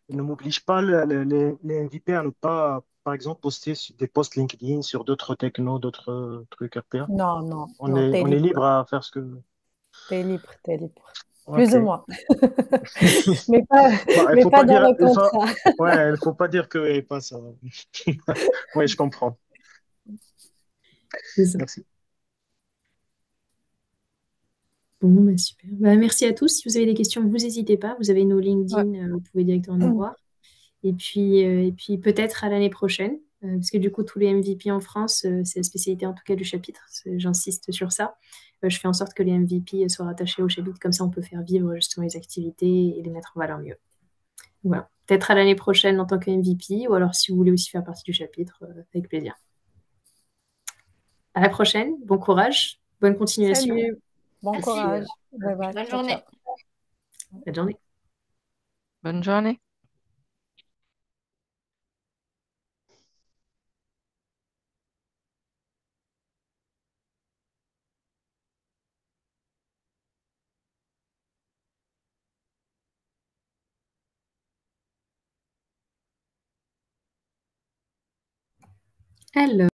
ne m'oblige pas les MVP à ne pas, par exemple, poster sur des posts LinkedIn sur d'autres technos, d'autres trucs RPA. Non, non, On non, est, t'es on est libre. libre à faire ce que. T'es libre, t'es libre. Plus ou Ok. moins. Mais pas, Bah, il mais faut pas pas dans dire, le contrat. ouais, il faut pas dire que pas ça. Oui, je comprends. C'est ça. Merci. Bon, bah, super. Bah, merci à tous. Si vous avez des questions, vous n'hésitez pas. Vous avez nos Ouais. LinkedIn, vous pouvez directement nous voir. Et puis peut-être à l'année prochaine, parce que du coup, tous les MVP en France, c'est la spécialité en tout cas du chapitre. J'insiste sur ça. Je fais en sorte que les MVP soient rattachés au chapitre. Comme ça, on peut faire vivre justement les activités et les mettre en valeur mieux. Voilà. Peut-être à l'année prochaine en tant que MVP, ou alors si vous voulez aussi faire partie du chapitre, avec plaisir. À la prochaine. Bon courage. Bonne continuation. Salut. Bon Merci. courage. Bye bye. Bonne Ciao, ciao. journée. Bonne journée. Bonne journée. Alors.